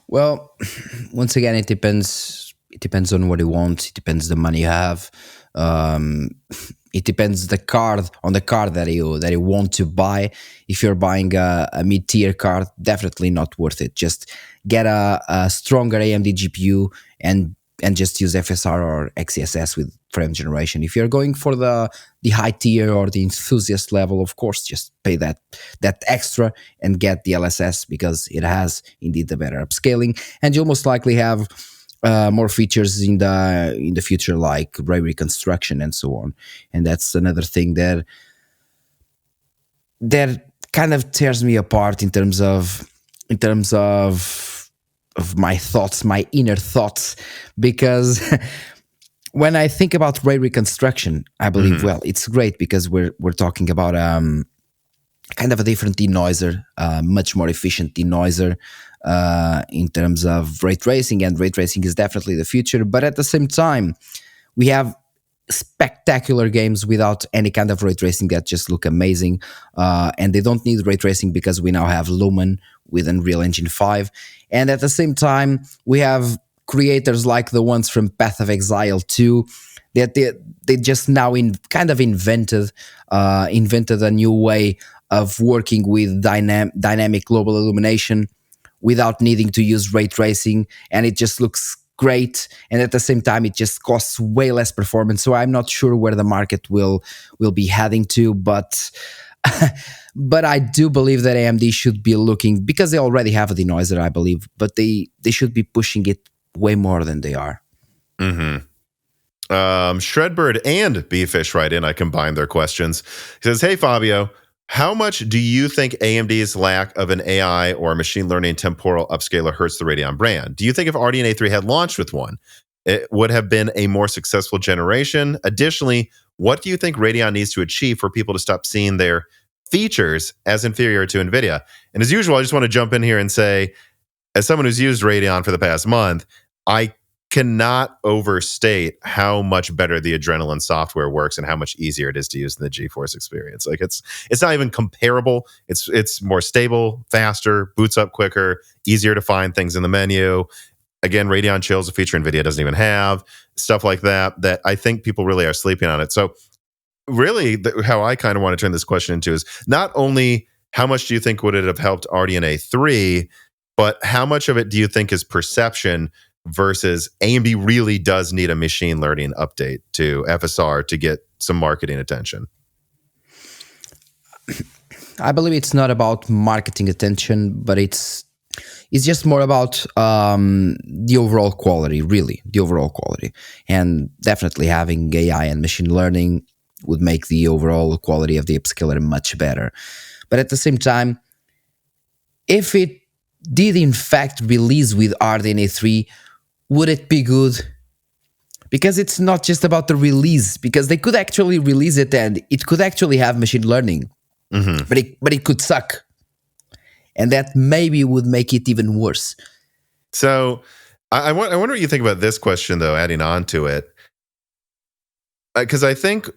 Well, once again, it depends. It depends on what you want. It depends the money you have. It depends the card that you want to buy. If you're buying a mid-tier card, definitely not worth it. Just get a stronger AMD GPU and just use FSR or XeSS with frame generation. If you're going for the high tier or the enthusiast level, of course, just pay that extra and get the DLSS, because it has indeed the better upscaling, and you'll most likely have more features in the future, like ray reconstruction and so on. And that's another thing that kind of tears me apart in terms of my thoughts, my inner thoughts, because when I think about ray reconstruction, I believe, well, it's great because we're talking about kind of a different denoiser, much more efficient denoiser in terms of ray tracing, and ray tracing is definitely the future. But at the same time, we have spectacular games without any kind of ray tracing that just look amazing, and they don't need ray tracing because we now have Lumen with Unreal Engine 5. And at the same time, we have creators like the ones from Path of Exile 2 that they just now invented a new way of working with dynamic global illumination without needing to use ray tracing, and it just looks great. And at the same time, it just costs way less performance. So I'm not sure where the market will be heading to, but but I do believe that AMD should be looking, because they already have a denoiser, I believe, but they should be pushing it way more than they are. Shredbird and Beefish write in. I combined their questions. He says, "Hey Fabio, how much do you think AMD's lack of an AI or machine learning temporal upscaler hurts the Radeon brand? Do you think if RDNA 3 had launched with one, it would have been a more successful generation? Additionally, what do you think Radeon needs to achieve for people to stop seeing their features as inferior to Nvidia?" And as usual, I just want to jump in here and say, as someone who's used Radeon for the past month, I cannot overstate how much better the Adrenaline software works and how much easier it is to use than the GeForce experience. Like it's not even comparable. It's more stable, faster, boots up quicker, easier to find things in the menu. Again, Radeon Chill is a feature NVIDIA doesn't even have. Stuff like that I think people really are sleeping on it. So really, how I kind of want to turn this question into is not only how much do you think would it have helped RDNA 3, but how much of it do you think is perception versus AMD really does need a machine learning update to FSR to get some marketing attention? I believe it's not about marketing attention, but it's just more about the overall quality, really, the overall quality. And definitely having AI and machine learning would make the overall quality of the upscaler much better. But at the same time, if it did in fact release with RDNA 3, would it be good? Because it's not just about the release, because they could actually release it and it could actually have machine learning, but it could suck. And that maybe would make it even worse. So I wonder what you think about this question, though, adding on to it. because I think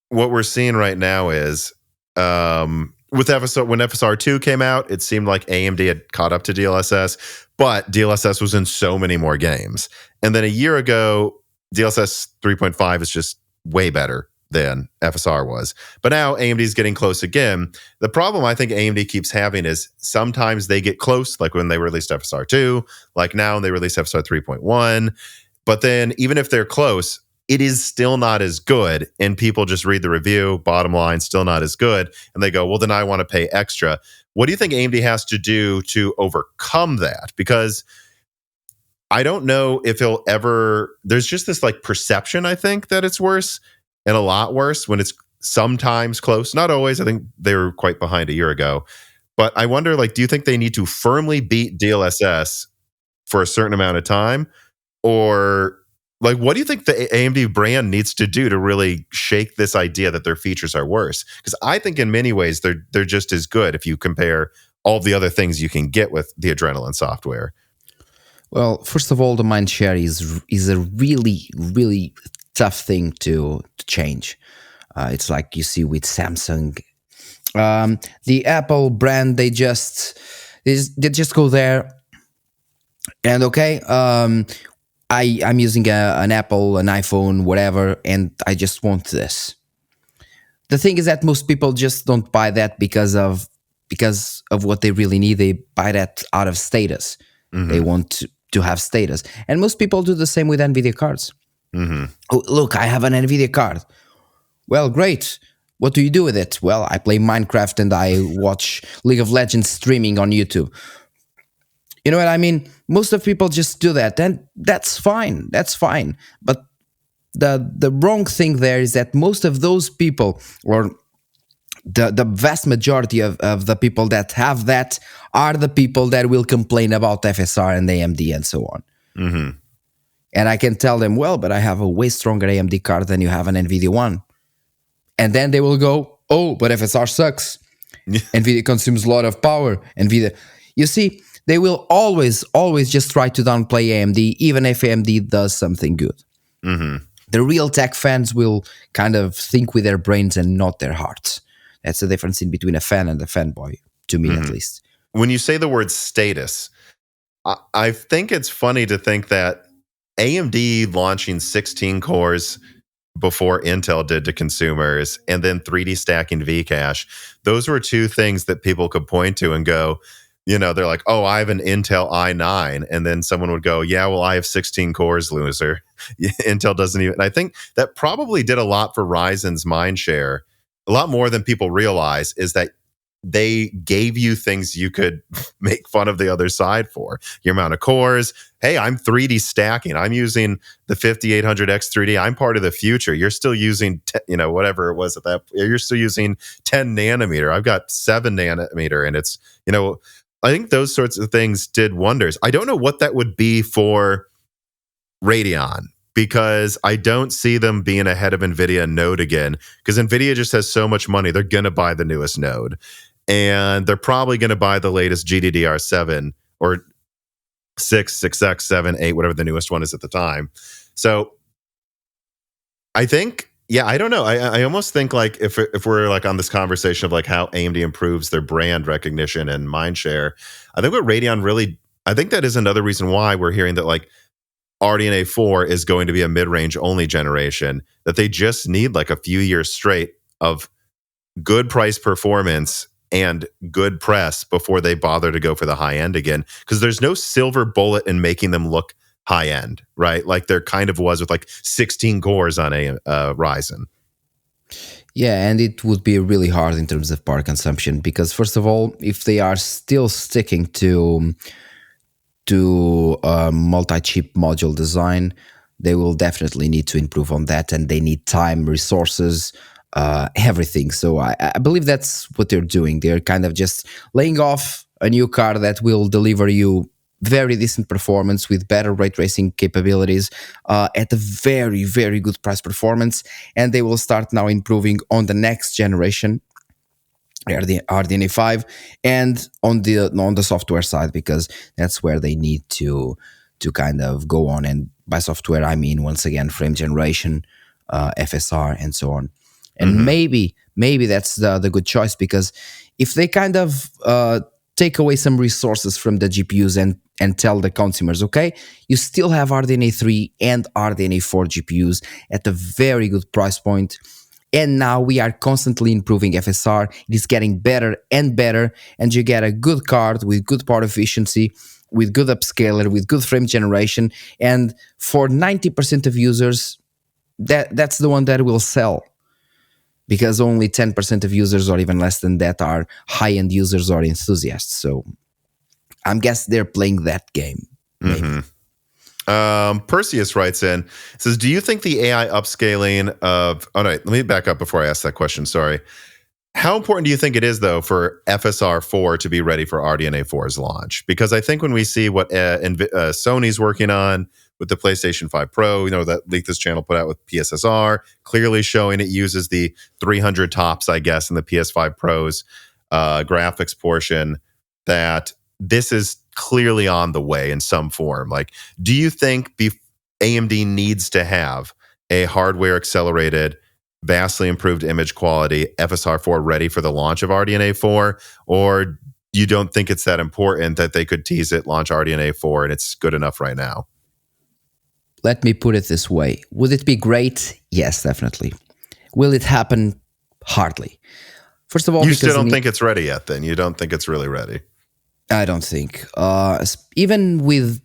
what we're seeing right now is with FSR, when FSR 2 came out, it seemed like AMD had caught up to DLSS, but DLSS was in so many more games. And then a year ago, DLSS 3.5 is just way better than FSR was. But now AMD is getting close again. The problem I think AMD keeps having is sometimes they get close, like when they released FSR 2, like now when they released FSR 3.1. But then even if they're close, it is still not as good. And people just read the review, bottom line, still not as good. And they go, well, then I want to pay extra. What do you think AMD has to do to overcome that? Because I don't know if he'll ever, there's just this like perception, I think, that it's worse and a lot worse when it's sometimes close. Not always. I think they were quite behind a year ago. But I wonder, like, do you think they need to firmly beat DLSS for a certain amount of time? Or like, what do you think the AMD brand needs to do to really shake this idea that their features are worse? Because I think in many ways they're just as good if you compare all the other things you can get with the Adrenalin software. Well, first of all, the mind share is a really, really tough thing to change. It's like you see with Samsung. The Apple brand, they just go there and okay, I'm using an Apple, an iPhone, whatever, and I just want this. The thing is that most people just don't buy that because of what they really need. They buy that out of status. Mm-hmm. They want to have status. And most people do the same with NVIDIA cards. Mm-hmm. Oh, look, I have an NVIDIA card. Well, great. What do you do with it? Well, I play Minecraft and I watch League of Legends streaming on YouTube. You know what I mean? Most of people just do that, and that's fine. That's fine. But the wrong thing there is that most of those people, or the vast majority of the people that have that, are the people that will complain about FSR and AMD and so on. Mm-hmm. And I can tell them, well, but I have a way stronger AMD card than you have an NVIDIA one. And then they will go, oh, but FSR sucks. NVIDIA consumes a lot of power. NVIDIA, you see, they will always just try to downplay AMD, even if AMD does something good. Mm-hmm. The real tech fans will kind of think with their brains and not their hearts. That's the difference in between a fan and a fanboy, to me at least. When you say the word status, I think it's funny to think that AMD launching 16 cores before Intel did to consumers, and then 3D stacking Vcache, those were two things that people could point to and go, you know, they're like, oh, I have an Intel i9. And then someone would go, yeah, well, I have 16 cores, loser. Intel doesn't even. And I think that probably did a lot for Ryzen's mind share. A lot more than people realize is that they gave you things you could make fun of the other side for. Your amount of cores. Hey, I'm 3D stacking. I'm using the 5800X 3D. I'm part of the future. You're still using, whatever it was at that. You're still using 10 nanometer. I've got 7 nanometer, and it's, I think those sorts of things did wonders. I don't know what that would be for Radeon, because I don't see them being ahead of NVIDIA node again, because NVIDIA just has so much money. They're going to buy the newest node, and they're probably going to buy the latest GDDR7 or 6, 6X, 7, 8, whatever the newest one is at the time. So I think, yeah, I don't know. I almost think like if we're like on this conversation of like how AMD improves their brand recognition and mind share, I think what Radeon really, I think that is another reason why we're hearing that like RDNA 4 is going to be a mid-range only generation, that they just need like a few years straight of good price performance and good press before they bother to go for the high end again, because there's no silver bullet in making them look high end, right? Like there kind of was with like 16 cores on a Ryzen. Yeah, and it would be really hard in terms of power consumption, because first of all, if they are still sticking to multi-chip module design, they will definitely need to improve on that, and they need time, resources, everything. So I believe that's what they're doing. They're kind of just laying off a new card that will deliver you very decent performance with better ray tracing capabilities at a very, very good price performance, and they will start now improving on the next generation, RDNA 5, and on the software side, because that's where they need to kind of go on. And by software, I mean, once again, frame generation, FSR, and so on. And maybe that's the good choice, because if they kind of take away some resources from the GPUs and tell the consumers, okay, you still have RDNA 3 and RDNA 4 GPUs at a very good price point, and now we are constantly improving FSR. It is getting better and better, and you get a good card with good power efficiency, with good upscaler, with good frame generation, and for 90% of users, that's the one that will sell, because only 10% of users, or even less than that, are high-end users or enthusiasts. So I'm guess they're playing that game. Maybe. Perseus writes in, says, do you think the AI upscaling of... Oh, no, let me back up before I ask that question. Sorry. How important do you think it is, though, for FSR 4 to be ready for RDNA 4's launch? Because I think when we see what Sony's working on with the PlayStation 5 Pro, that leak this channel put out with PSSR, clearly showing it uses the 300 tops, I guess, in the PS5 Pro's graphics portion, that this is clearly on the way in some form. Like, do you think AMD needs to have a hardware accelerated, vastly improved image quality FSR 4 ready for the launch of RDNA 4, or you don't think it's that important that they could tease it, launch RDNA 4, and it's good enough right now? Let me put it this way. Would it be great? Yes, definitely. Will it happen? Hardly. First of all, you still don't think it's ready yet, then? You don't think it's really ready? I don't think. Even with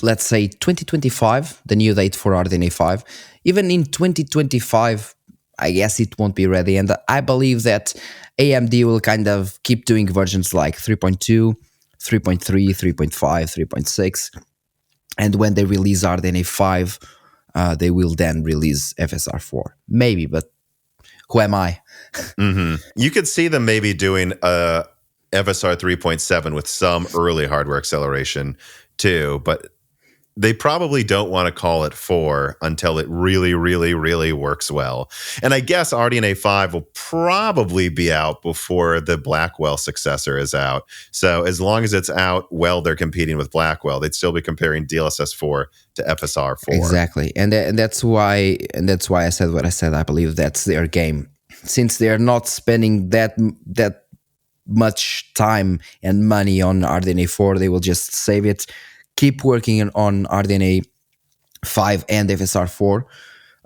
let's say 2025, the new date for RDNA 5, even in 2025, I guess it won't be ready. And I believe that AMD will kind of keep doing versions like 3.2, 3.3, 3.5, 3.6. And when they release RDNA 5, they will then release FSR 4. Maybe, but who am I? You could see them maybe doing FSR 3.7 with some early hardware acceleration too, but they probably don't want to call it 4 until it really, really, really works well. And I guess RDNA 5 will probably be out before the Blackwell successor is out. So as long as it's out while they're competing with Blackwell, they'd still be comparing DLSS 4 to FSR 4. Exactly. And that's why I said what I said. I believe that's their game. Since they're not spending that much time and money on RDNA 4, they will just save it, keep working on RDNA 5 and FSR 4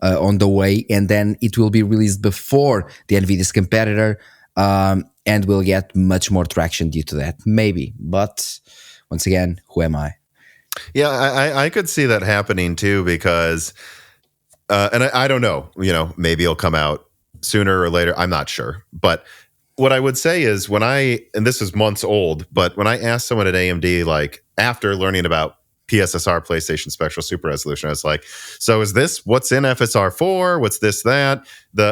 on the way, and then it will be released before the Nvidia's competitor, and will get much more traction due to that. Maybe, but once again, who am I? Yeah, I could see that happening too, because, and I don't know, maybe it'll come out sooner or later. I'm not sure, but what I would say is and this is months old, but when I asked someone at AMD, like after learning about PSSR, PlayStation Spectral Super Resolution, I was like, so is this what's in FSR 4? What's this, that?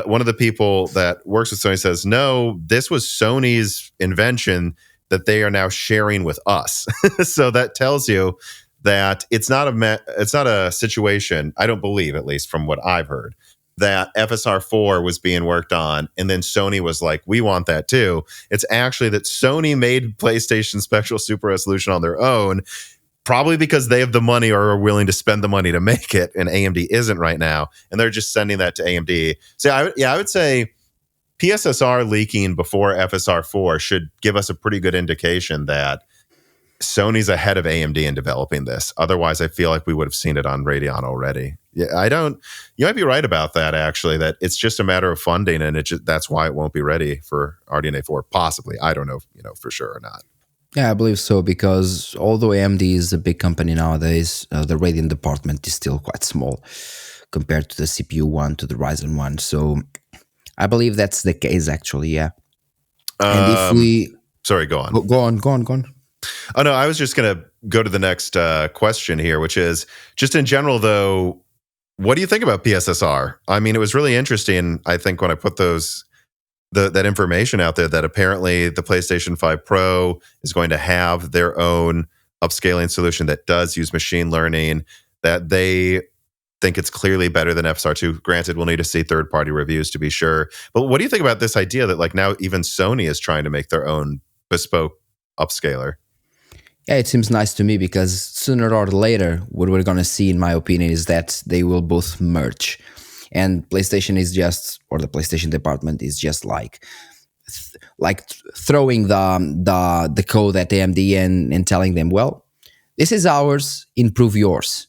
One of the people that works with Sony says, no, this was Sony's invention that they are now sharing with us. So that tells you that it's not a situation, I don't believe, at least from what I've heard, that FSR 4 was being worked on, and then Sony was like, we want that too. It's actually that Sony made PlayStation Spectral Super Resolution on their own, probably because they have the money or are willing to spend the money to make it, and AMD isn't right now, and they're just sending that to AMD. So I would say PSSR leaking before FSR 4 should give us a pretty good indication that Sony's ahead of AMD in developing this. Otherwise, I feel like we would have seen it on Radeon already. Yeah, you might be right about that, actually, that it's just a matter of funding, and that's why it won't be ready for RDNA 4, possibly. I don't know, for sure or not. Yeah, I believe so, because although AMD is a big company nowadays, the Radeon department is still quite small compared to the CPU one, to the Ryzen one. So I believe that's the case, actually, yeah. And if we... Sorry, go on. Go on. Oh, no, I was just going to go to the next question here, which is, just in general, though, what do you think about PSSR? I mean, it was really interesting, I think, when I put that information out there, that apparently the PlayStation 5 Pro is going to have their own upscaling solution that does use machine learning, that they think it's clearly better than FSR 2. Granted, we'll need to see third-party reviews to be sure. But what do you think about this idea that, like, now even Sony is trying to make their own bespoke upscaler? Yeah, it seems nice to me, because sooner or later, what we're going to see, in my opinion, is that they will both merge. and PlayStation is just, or the PlayStation department is just throwing the code at AMD and telling them, well, this is ours, improve yours.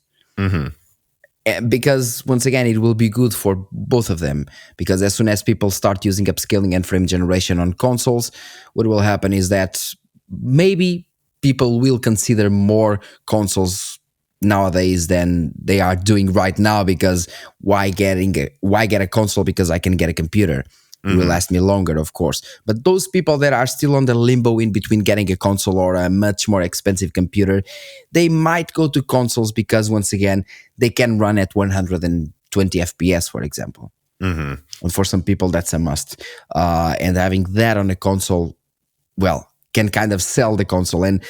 Because once again, it will be good for both of them, because as soon as people start using upscaling and frame generation on consoles, what will happen is that maybe people will consider more consoles nowadays than they are doing right now, because why get a console because I can get a computer? It will last me longer, of course. But those people that are still on the limbo in between getting a console or a much more expensive computer, they might go to consoles because, once again, they can run at 120 FPS, for example. And for some people, that's a must. And having that on a console, well, can kind of sell the console. And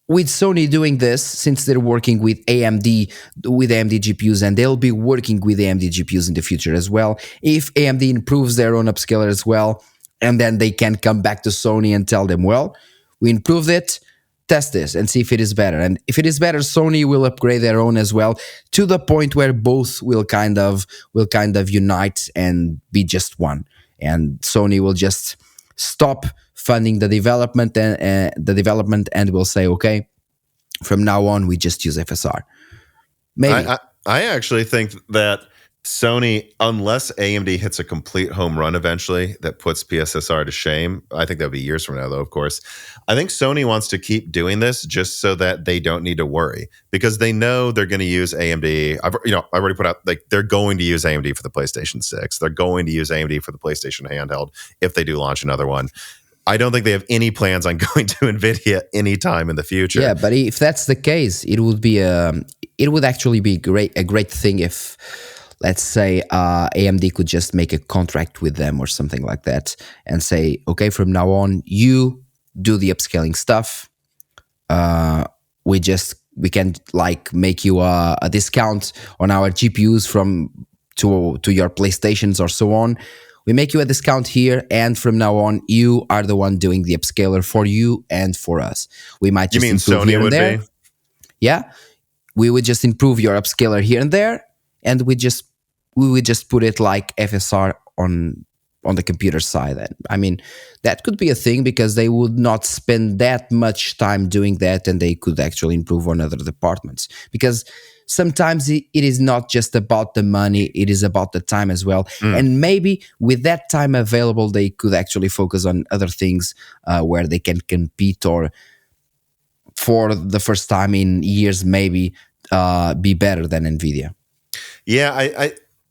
with Sony doing this, since they're working with AMD GPUs, and they'll be working with AMD GPUs in the future as well, if AMD improves their own upscaler as well, and then they can come back to Sony and tell them, well, we improved it, test this and see if it is better. And if it is better, Sony will upgrade their own as well, to the point where both will kind of unite and be just one. And Sony will just stop funding the development and will say, okay, from now on we just use FSR. Maybe. I actually think that Sony, unless AMD hits a complete home run eventually that puts PSSR to shame, I think that'll be years from now, though, of course. I think Sony wants to keep doing this just so that they don't need to worry, because they know they're going to use AMD. I've already put out, like, they're going to use AMD for the PlayStation 6. They're going to use AMD for the PlayStation handheld if they do launch another one. I don't think they have any plans on going to Nvidia anytime in the future. Yeah, but if that's the case, it would actually be a great thing if, let's say, AMD could just make a contract with them or something like that and say, okay, from now on, you do the upscaling stuff. We can like make you a discount on our GPUs to your PlayStations or so on. We make you a discount here, and from now on, you are the one doing the upscaler for you and for us. We might just improve Sony here and there. be? Yeah, we would just improve your upscaler here and there, and we would just put it like FSR on the computer side. And I mean, that could be a thing, because they would not spend that much time doing that, and they could actually improve on other departments. Because sometimes it is not just about the money, it is about the time as well. And maybe with that time available, they could actually focus on other things where they can compete, or for the first time in years, maybe be better than Nvidia. Yeah,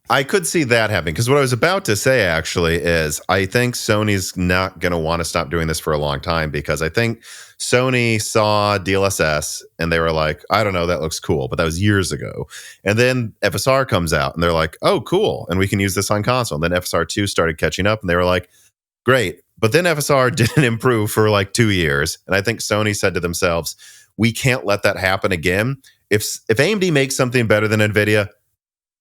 I could see that happening, because what I was about to say actually is I think Sony's not going to want to stop doing this for a long time, because I think Sony saw DLSS and they were like, I don't know, that looks cool, but that was years ago. And then FSR comes out and they're like, oh, cool, and we can use this on console. And then FSR 2 started catching up and they were like, great. But then FSR didn't improve for like 2 years. And I think Sony said to themselves, we can't let that happen again. If AMD makes something better than Nvidia,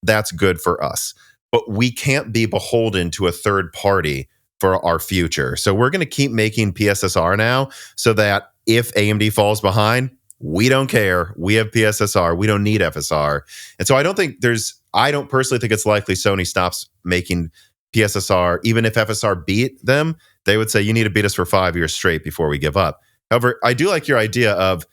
that's good for us. But we can't be beholden to a third party for our future. So we're going to keep making PSSR now, so that if AMD falls behind, we don't care. We have PSSR. We don't need FSR. And so I don't personally think it's likely Sony stops making PSSR. Even if FSR beat them, they would say, you need to beat us for 5 years straight before we give up. However, I do like your idea of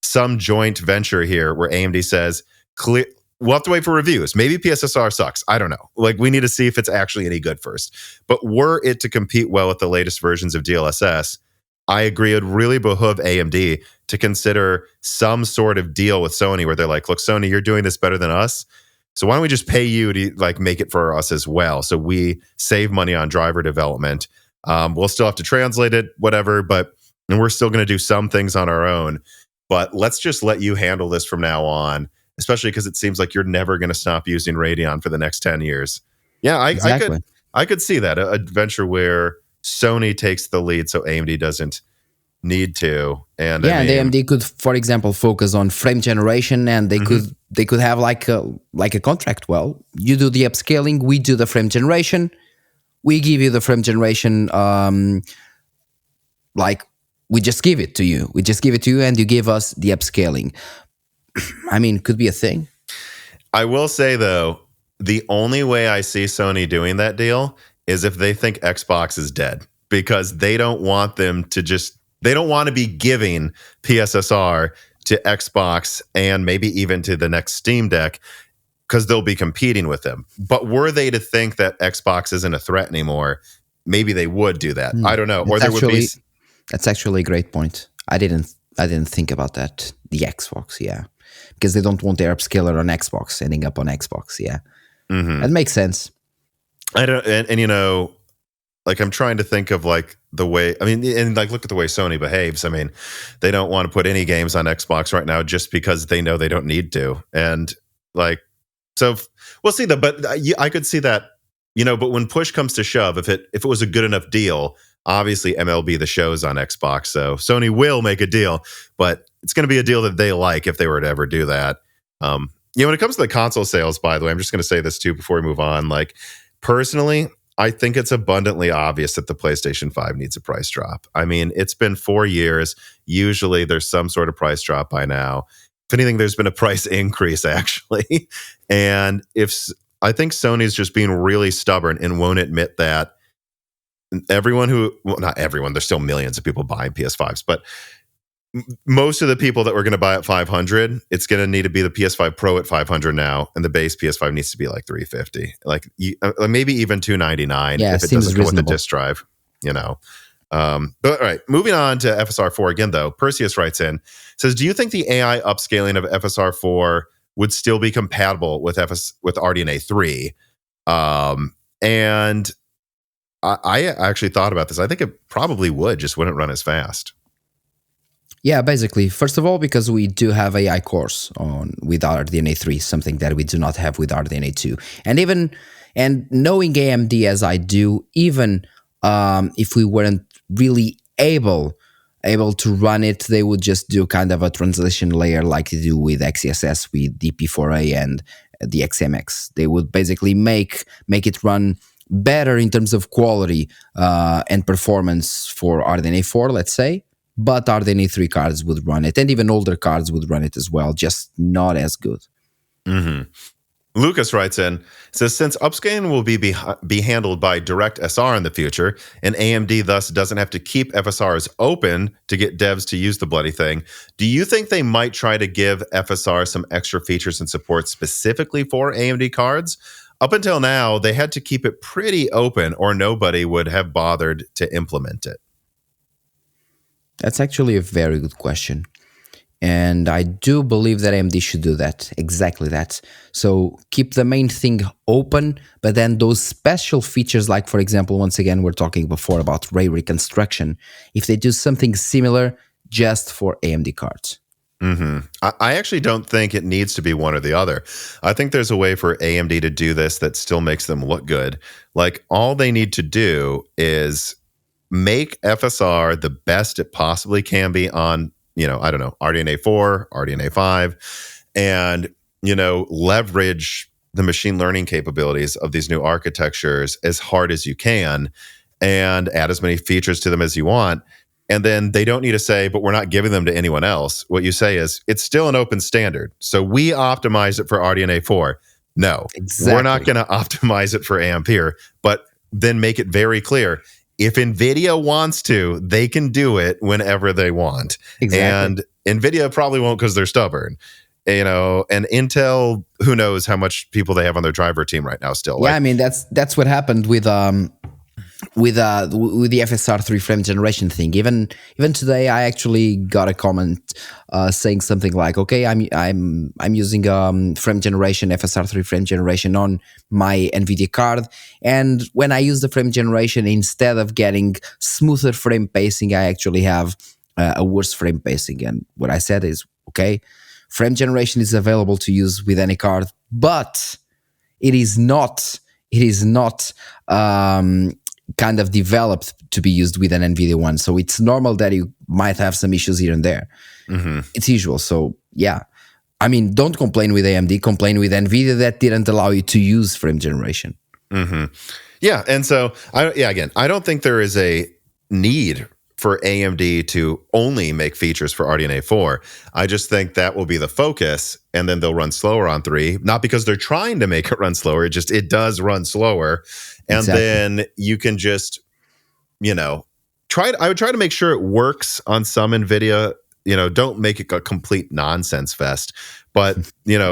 some joint venture here where AMD says, we'll have to wait for reviews. Maybe PSSR sucks. I don't know. Like, we need to see if it's actually any good first. But were it to compete well with the latest versions of DLSS, I agree it would really behoove AMD to consider some sort of deal with Sony where they're like, look, Sony, you're doing this better than us. So why don't we just pay you to like make it for us as well? So we save money on driver development. We'll still have to translate it, whatever, and we're still going to do some things on our own. But let's just let you handle this from now on, especially because it seems like you're never going to stop using Radeon for the next 10 years. Yeah, Exactly. I could see that, a venture where Sony takes the lead so AMD doesn't need to. And yeah, and AMD could, for example, focus on frame generation, and they could have like a contract. Well, you do the upscaling, we do the frame generation. We give you the frame generation, like we just give it to you. We just give it to you, and you give us the upscaling. I mean, could be a thing. I will say, though, The only way I see Sony doing that deal is if they think Xbox is dead, because they don't want they don't want to be giving PSSR to Xbox and maybe even to the next Steam Deck, because they'll be competing with them. But were they to think that Xbox isn't a threat anymore, maybe they would do that. I don't know. Or there would be. That's actually a great point. I didn't think about that. The Xbox, yeah, because they don't want their upscaler on Xbox ending up on Xbox. Yeah, that makes sense. I don't, and you know, like I'm trying to think of like the way. I mean, and like look at the way Sony behaves. I mean, they don't want to put any games on Xbox right now just because they know they don't need to, and like. So we'll see that, but I could see that, you know. But when push comes to shove, if it was a good enough deal, obviously MLB The Show's on Xbox, so Sony will make a deal, but it's going to be a deal that they like if they were to ever do that. You know, when it comes to the console sales, by the way, I'm just going to say this too before we move on. Like personally, I think it's abundantly obvious that the PlayStation 5 needs a price drop. I mean, it's been 4 years. Usually, there's some sort of price drop by now. If anything, there's been a price increase, actually. And I think Sony's just being really stubborn and won't admit that not everyone, there's still millions of people buying PS5s, but most of the people that were going to buy at 500, it's going to need to be the PS5 Pro at 500 now, and the base PS5 needs to be like 350, like maybe even 299 if it doesn't come with the disk drive, you know. But all right, moving on to FSR 4 again, though. Perseus writes in, says, do you think the AI upscaling of FSR 4 would still be compatible with RDNA 3? And I actually thought about this. I think it probably would, just wouldn't run as fast. Yeah, basically, first of all, because we do have AI cores with RDNA 3, something that we do not have with RDNA 2. And knowing AMD as I do, even if we weren't really able to run it, they would just do kind of a translation layer like they do with XeSS, with DP4A and the XMX. They would basically make it run better in terms of quality and performance for RDNA 4, let's say, but RDNA 3 cards would run it, and even older cards would run it as well, just not as good. Mm-hmm. Lucas writes in, says, since upscaling will be handled by DirectSR in the future, and AMD thus doesn't have to keep FSRs open to get devs to use the bloody thing, do you think they might try to give FSR some extra features and support specifically for AMD cards? Up until now, they had to keep it pretty open or nobody would have bothered to implement it. That's actually a very good question. And I do believe that AMD should do that, exactly that. So keep the main thing open, but then those special features, like, for example, once again, we're talking before about ray reconstruction, if they do something similar just for AMD cards. Mm-hmm. I actually don't think it needs to be one or the other. I think there's a way for AMD to do this that still makes them look good. Like, all they need to do is make FSR the best it possibly can be on, you know, I don't know, RDNA 4, RDNA 5, and, you know, leverage the machine learning capabilities of these new architectures as hard as you can and add as many features to them as you want. And then they don't need to say, but we're not giving them to anyone else. What you say is, it's still an open standard. So we optimize it for RDNA 4. No, exactly. We're not going to optimize it for Ampere, but then make it very clear. If NVIDIA wants to, they can do it whenever they want. Exactly. And NVIDIA probably won't because they're stubborn. You know, and Intel, who knows how much people they have on their driver team right now still. Yeah, I mean, that's what happened with the FSR 3 frame generation thing. Even today, I actually got a comment saying something like, "Okay, I'm using frame generation, FSR 3 frame generation on my Nvidia card, and when I use the frame generation, instead of getting smoother frame pacing, I actually have a worse frame pacing." And what I said is, okay, frame generation is available to use with any card, but it is not kind of developed to be used with an NVIDIA one. So it's normal that you might have some issues here and there. Mm-hmm. It's usual. So yeah, I mean, don't complain with AMD, complain with NVIDIA that didn't allow you to use frame generation. Mm-hmm. Yeah. And so, I don't think there is a need for AMD to only make features for RDNA 4. I just think that will be the focus, and then they'll run slower on 3. Not because they're trying to make it run slower, it does run slower. And then you can just, I would try to make sure it works on some Nvidia. Don't make it a complete nonsense fest. But,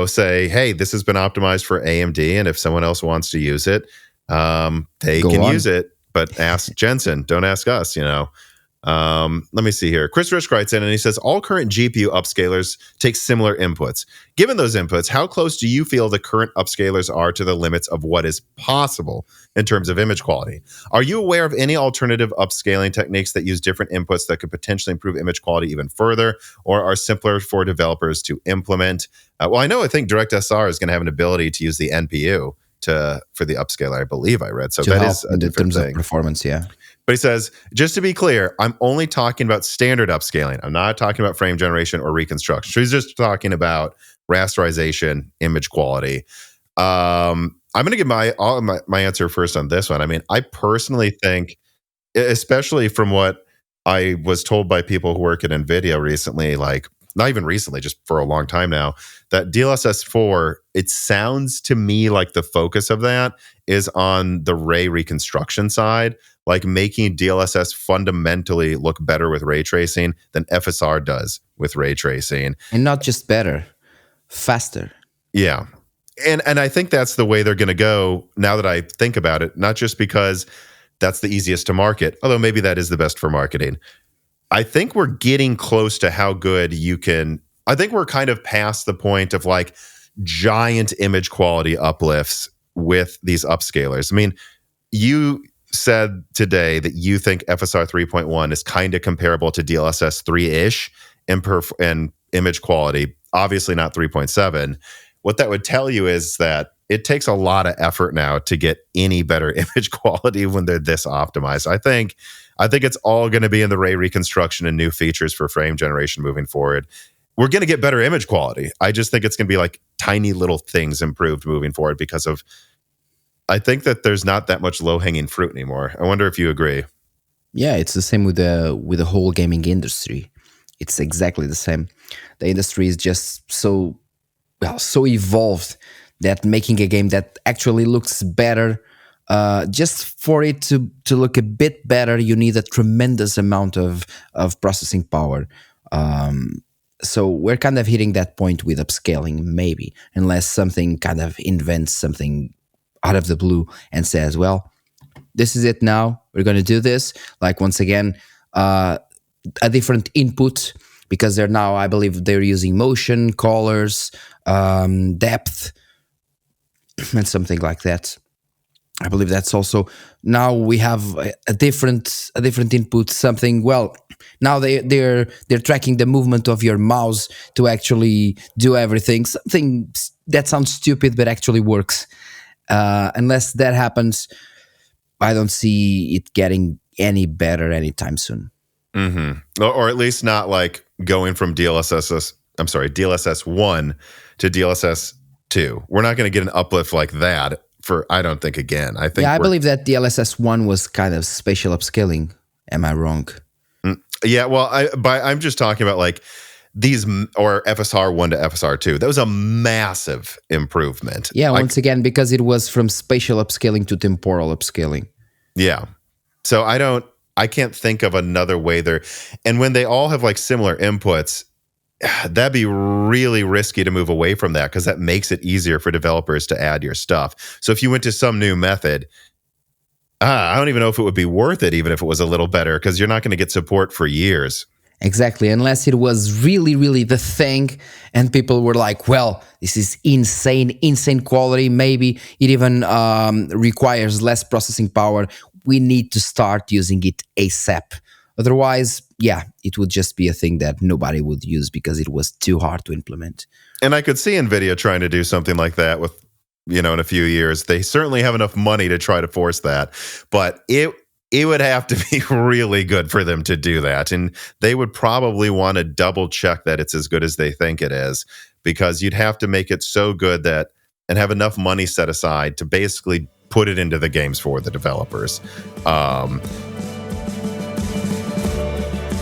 say, hey, this has been optimized for AMD, and if someone else wants to use it, they can use it. But ask Jensen, don't ask us, Let me see here. Chris Rich writes in and he says, all current GPU upscalers take similar inputs. Given those inputs, how close do you feel the current upscalers are to the limits of what is possible in terms of image quality? Are you aware of any alternative upscaling techniques that use different inputs that could potentially improve image quality even further, or are simpler for developers to implement? I think DirectSR is going to have an ability to use the NPU for the upscaler, I believe I read. So that is a different thing. Of performance, yeah. But he says, just to be clear, I'm only talking about standard upscaling. I'm not talking about frame generation or reconstruction. So he's just talking about rasterization, image quality. I'm going to give my answer first on this one. I mean, I personally think, especially from what I was told by people who work at Nvidia recently, like not even recently, just for a long time now, that DLSS 4, it sounds to me like the focus of that is on the ray reconstruction side, like making DLSS fundamentally look better with ray tracing than FSR does with ray tracing. And not just better, faster. Yeah. And I think that's the way they're going to go now that I think about it, not just because that's the easiest to market, although maybe that is the best for marketing. I think we're getting close to how good you can. I think we're kind of past the point of like giant image quality uplifts with these upscalers. I mean, you said today that you think FSR 3.1 is kind of comparable to DLSS 3-ish in image quality, obviously not 3.7. What that would tell you is that it takes a lot of effort now to get any better image quality when they're this optimized. I think it's all going to be in the ray reconstruction and new features for frame generation moving forward. We're going to get better image quality. I just think it's going to be like tiny little things improved moving forward because of, I think that there's not that much low-hanging fruit anymore. I wonder if you agree. Yeah, it's the same with the whole gaming industry. It's exactly the same. The industry is just so evolved that making a game that actually looks better, just for it to look a bit better, you need a tremendous amount of processing power. So we're kind of hitting that point with upscaling, maybe, unless something kind of invents something out of the blue and says, well, this is it now, we're going to do this. Like, once again, a different input, because they're now, I believe they're using motion, colors, depth, and something like that. I believe that's also, now we have a different input, something, well, now they're tracking the movement of your mouse to actually do everything, something that sounds stupid but actually works. Unless that happens, I don't see it getting any better anytime soon. Mm-hmm. Or at least not like going from DLSS 1 to DLSS 2. We're not going to get an uplift like that for, I don't think, again. I believe that DLSS 1 was kind of spatial upscaling. Am I wrong? Yeah, well, I'm just talking about like these, or FSR 1 to FSR 2. That was a massive improvement. Yeah, once again, because it was from spatial upscaling to temporal upscaling. Yeah. So I can't think of another way there. And when they all have like similar inputs, that'd be really risky to move away from that, because that makes it easier for developers to add your stuff. So if you went to some new method, I don't even know if it would be worth it, even if it was a little better, because you're not going to get support for years. Exactly, unless it was really, really the thing, and people were like, well, this is insane quality, maybe it even requires less processing power. We need to start using it ASAP. Otherwise, yeah, it would just be a thing that nobody would use because it was too hard to implement. And I could see Nvidia trying to do something like that with, in a few years. They certainly have enough money to try to force that, but it would have to be really good for them to do that. And they would probably want to double check that it's as good as they think it is, because you'd have to make it so good that, and have enough money set aside to basically put it into the games for the developers.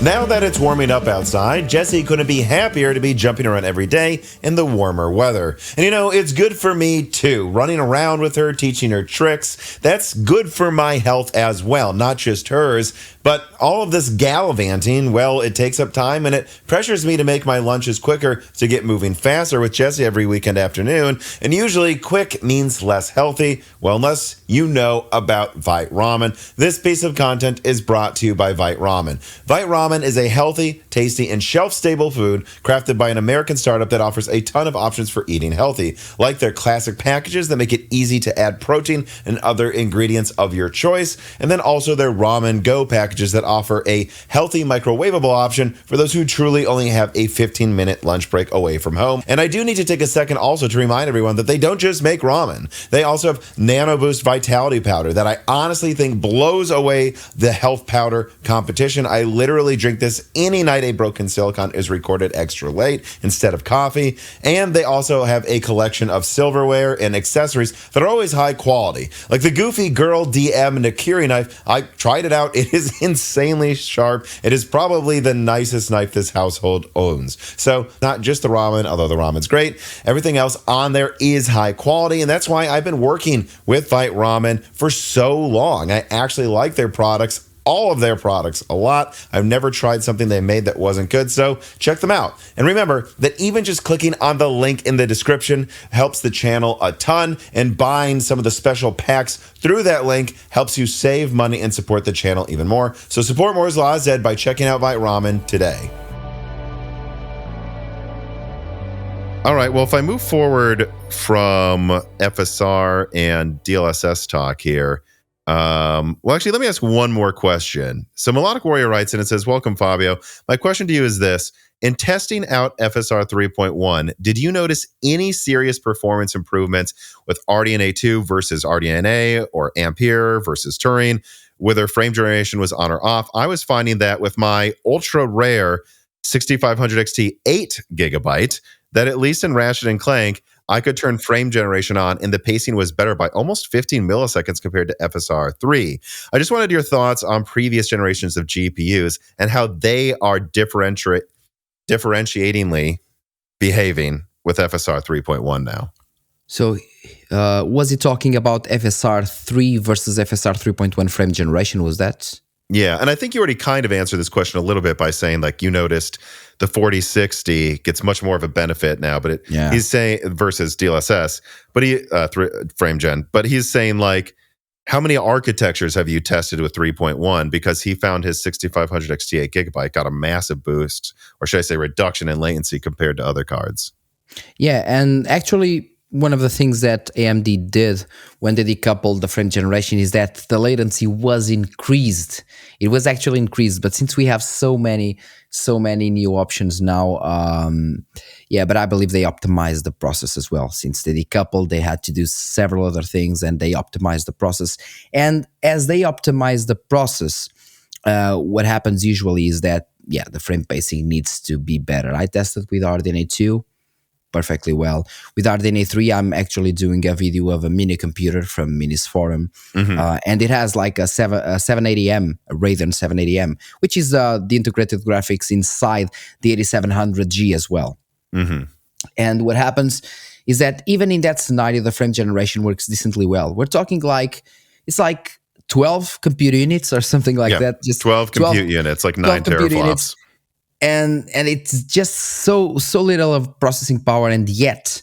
Now that it's warming up outside, Jesse couldn't be happier to be jumping around every day in the warmer weather. And you know, it's good for me too. Running around with her, teaching her tricks, that's good for my health as well, not just hers. But all of this gallivanting, well, it takes up time and it pressures me to make my lunches quicker to get moving faster with Jesse every weekend afternoon. And usually quick means less healthy. Well, unless you know about Vite Ramen. This piece of content is brought to you by Vite Ramen. Vite Ramen is a healthy, tasty, and shelf-stable food crafted by an American startup that offers a ton of options for eating healthy, like their classic packages that make it easy to add protein and other ingredients of your choice, and then also their Ramen Go packages that offer a healthy microwavable option for those who truly only have a 15-minute lunch break away from home. And I do need to take a second also to remind everyone that they don't just make ramen. They also have Nano Boost Vitality Powder that I honestly think blows away the health powder competition. I literally drink this any night a broken silicon is recorded extra late instead of coffee. And they also have a collection of silverware and accessories that are always high quality. Like the Goofy Girl DM Nakiri knife, I tried it out. It is insanely sharp. It is probably the nicest knife this household owns. So not just the ramen, although the ramen's great. Everything else on there is high quality, and that's why I've been working with Vite Ramen for so long. I actually like their products, all of their products, a lot. I've never tried something they made that wasn't good, so check them out. And remember that even just clicking on the link in the description helps the channel a ton, and buying some of the special packs through that link helps you save money and support the channel even more. So support Moore's Law Z by checking out Vite Ramen today. All right, well, if I move forward from FSR and DLSS talk here, well, actually, let me ask one more question. So Melodic Warrior writes in and says, welcome, Fabio. My question to you is this. In testing out FSR 3.1, did you notice any serious performance improvements with RDNA 2 versus RDNA or Ampere versus Turing, whether frame generation was on or off? I was finding that with my ultra rare 6500 XT 8 gigabyte, that at least in Ratchet and Clank, I could turn frame generation on and the pacing was better by almost 15 milliseconds compared to FSR 3. I just wanted your thoughts on previous generations of GPUs and how they are differentiatingly behaving with FSR 3.1 now. So was he talking about FSR 3 versus FSR 3.1 frame generation? Was that? Yeah, and I think you already kind of answered this question a little bit by saying, like, you noticed the 4060 gets much more of a benefit now, but he's saying versus DLSS, but frame gen, but he's saying, like, how many architectures have you tested with 3.1? Because he found his 6500 XT 8GB got a massive boost, or should I say reduction in latency compared to other cards. Yeah, and actually, one of the things that AMD did when they decoupled the frame generation is that the latency was increased. It was actually increased, but since we have so many new options now, but I believe they optimized the process as well. Since they decoupled, they had to do several other things, and they optimized the process. And as they optimize the process, what happens usually is that, the frame pacing needs to be better. I tested with RDNA 2. Perfectly well. With RDNA 3, I'm actually doing a video of a mini computer from Minis Forum, and it has like a 780M, a Radeon 780M, which is the integrated graphics inside the 8700G as well. And what happens is that even in that scenario, the frame generation works decently well. We're talking it's like 12 compute units or something like that. Just 12 compute units, like 9 teraflops. Units. And it's just so little of processing power, and yet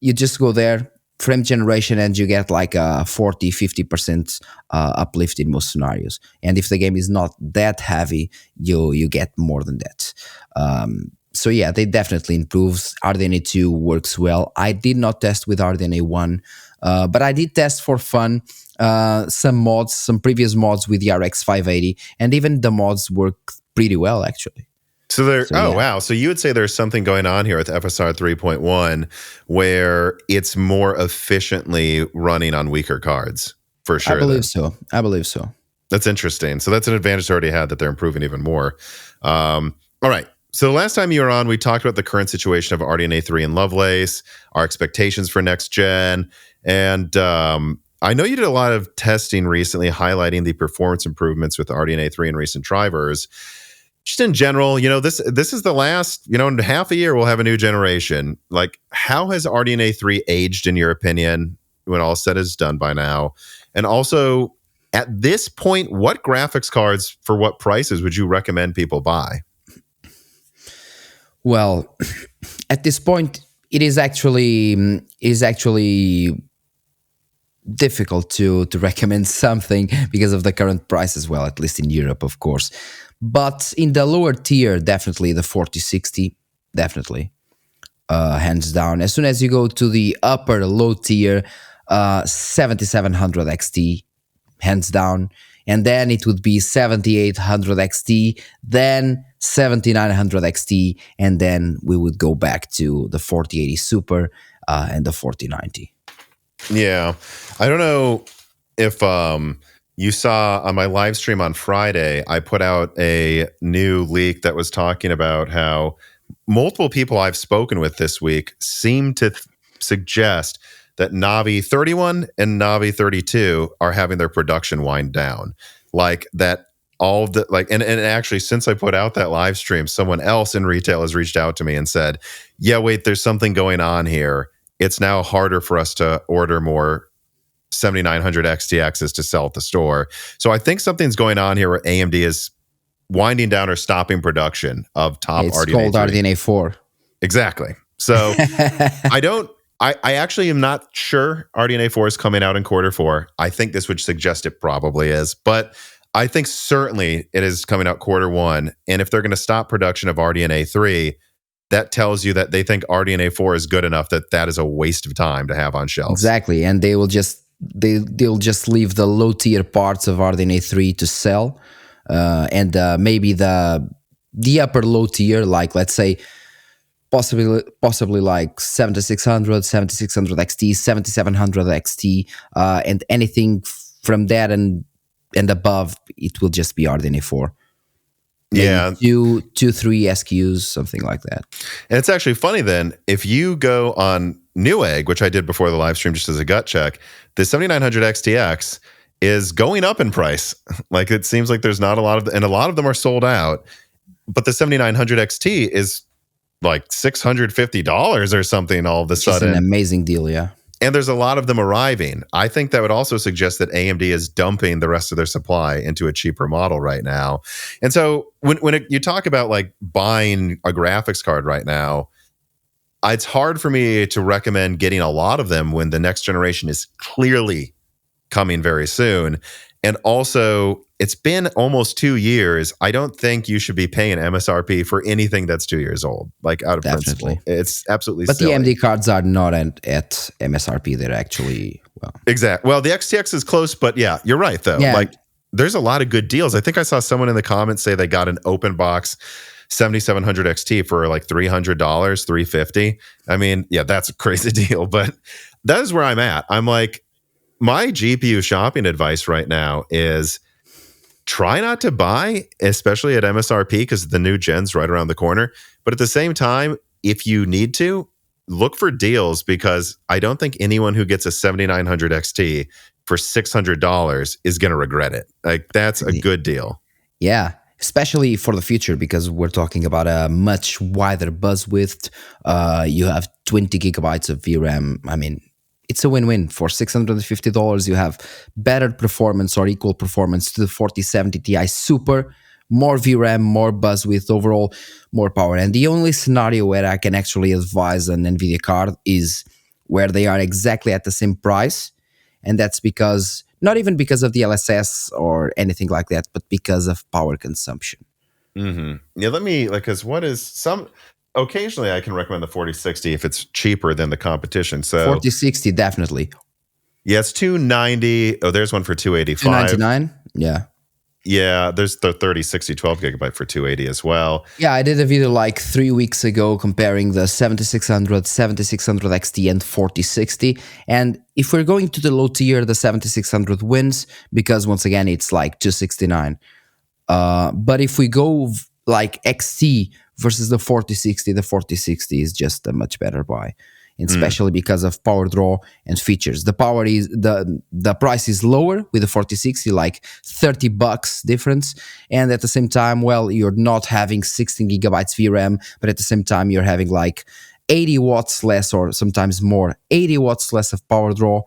you just go there, frame generation, and you get like a 40-50% uplift in most scenarios. And if the game is not that heavy, you get more than that. So yeah, they definitely improves. RDNA 2 works well. I did not test with RDNA 1, but I did test for fun some previous mods with the RX 580, and even the mods work pretty well actually. Wow. So you would say there's something going on here with FSR 3.1 where it's more efficiently running on weaker cards, for sure. I believe so. That's interesting. So that's an advantage they already had, that they're improving even more. All right. So the last time you were on, we talked about the current situation of RDNA 3 and Lovelace, our expectations for next gen. And I know you did a lot of testing recently highlighting the performance improvements with RDNA 3 and recent drivers. just in general, this is the last, in half a year we'll have a new generation. Like, how has RDNA 3 aged in your opinion when all said is done by now? And also, at this point, what graphics cards for what prices would you recommend people buy? Well, at this point, it is actually difficult to recommend something because of the current price as well, at least in Europe, of course. But in the lower tier, definitely the 4060, definitely, hands down. As soon as you go to the upper low tier, 7700 XT, hands down. And then it would be 7800 XT, then 7900 XT, and then we would go back to the 4080 Super and the 4090. Yeah. I don't know if you saw on my live stream on Friday, I put out a new leak that was talking about how multiple people I've spoken with this week seem to suggest that Navi 31 and Navi 32 are having their production wind down. Like that all of the and actually since I put out that live stream, someone else in retail has reached out to me and said, yeah, wait, there's something going on here. It's now harder for us to order more 7900 XTXs to sell at the store. So I think something's going on here where AMD is winding down or stopping production of top RDNA 3. It's called RDNA 4. Exactly. So I actually am not sure RDNA 4 is coming out in Q4. I think this would suggest it probably is, but I think certainly it is coming out Q1. And if they're going to stop production of RDNA 3, that tells you that they think RDNA 4 is good enough that is a waste of time to have on shelves. Exactly, and they'll just leave the low tier parts of RDNA 3 to sell, and maybe the upper low tier, like let's say possibly like 7600 XT, 7700 XT, and anything from that and above, it will just be RDNA 4. Yeah, two, 3 SKUs, something like that. And it's actually funny then, if you go on Newegg, which I did before the live stream just as a gut check, the 7900 XTX is going up in price. Like it seems like there's not a lot of, and a lot of them are sold out, but the 7900 XT is like $650 or something all of a sudden. It's an amazing deal, yeah. And there's a lot of them arriving. I think that would also suggest that AMD is dumping the rest of their supply into a cheaper model right now. And so when you talk about like buying a graphics card right now, it's hard for me to recommend getting a lot of them when the next generation is clearly coming very soon. And also, it's been almost 2 years. I don't think you should be paying MSRP for anything that's 2 years old, like out of principle. It's absolutely silly. But the AMD cards are not at MSRP. They're actually, well. Exactly. Well, the XTX is close, but yeah, you're right, though. Yeah. Like, there's a lot of good deals. I think I saw someone in the comments say they got an open box 7700 XT for like $300, $350. I mean, yeah, that's a crazy deal, but that is where I'm at. I'm like, my GPU shopping advice right now is try not to buy, especially at MSRP, because the new gen's right around the corner. But at the same time, if you need to, look for deals, because I don't think anyone who gets a 7900 XT for $600 is going to regret it. Like, that's a good deal. Yeah, especially for the future, because we're talking about a much wider bus width. You have 20 gigabytes of VRAM. I mean, it's a win-win. For $650, you have better performance or equal performance to the 4070 Ti Super, more VRAM, more bus width, overall more power. And the only scenario where I can actually advise an Nvidia card is where they are exactly at the same price. And that's because, not even because of the DLSS or anything like that, but because of power consumption. Mm-hmm. Yeah, let me, like, because what is some... Occasionally, I can recommend the 4060 if it's cheaper than the competition. So 4060, definitely. Yeah, it's $290. Oh, there's one for $285. $299? Yeah. Yeah, there's the 3060 12 gigabyte for $280 as well. Yeah, I did a video like 3 weeks ago comparing the 7600 XT and 4060. And if we're going to the low tier, the 7600 wins, because once again, it's like $269. But if we go like XT versus the 4060 is just a much better buy. especially because of power draw and features. The price is lower with the 4060, like $30 difference, and at the same time, well, you're not having 16 gigabytes VRAM, but at the same time, you're having like 80 watts less, or sometimes more, 80 watts less of power draw.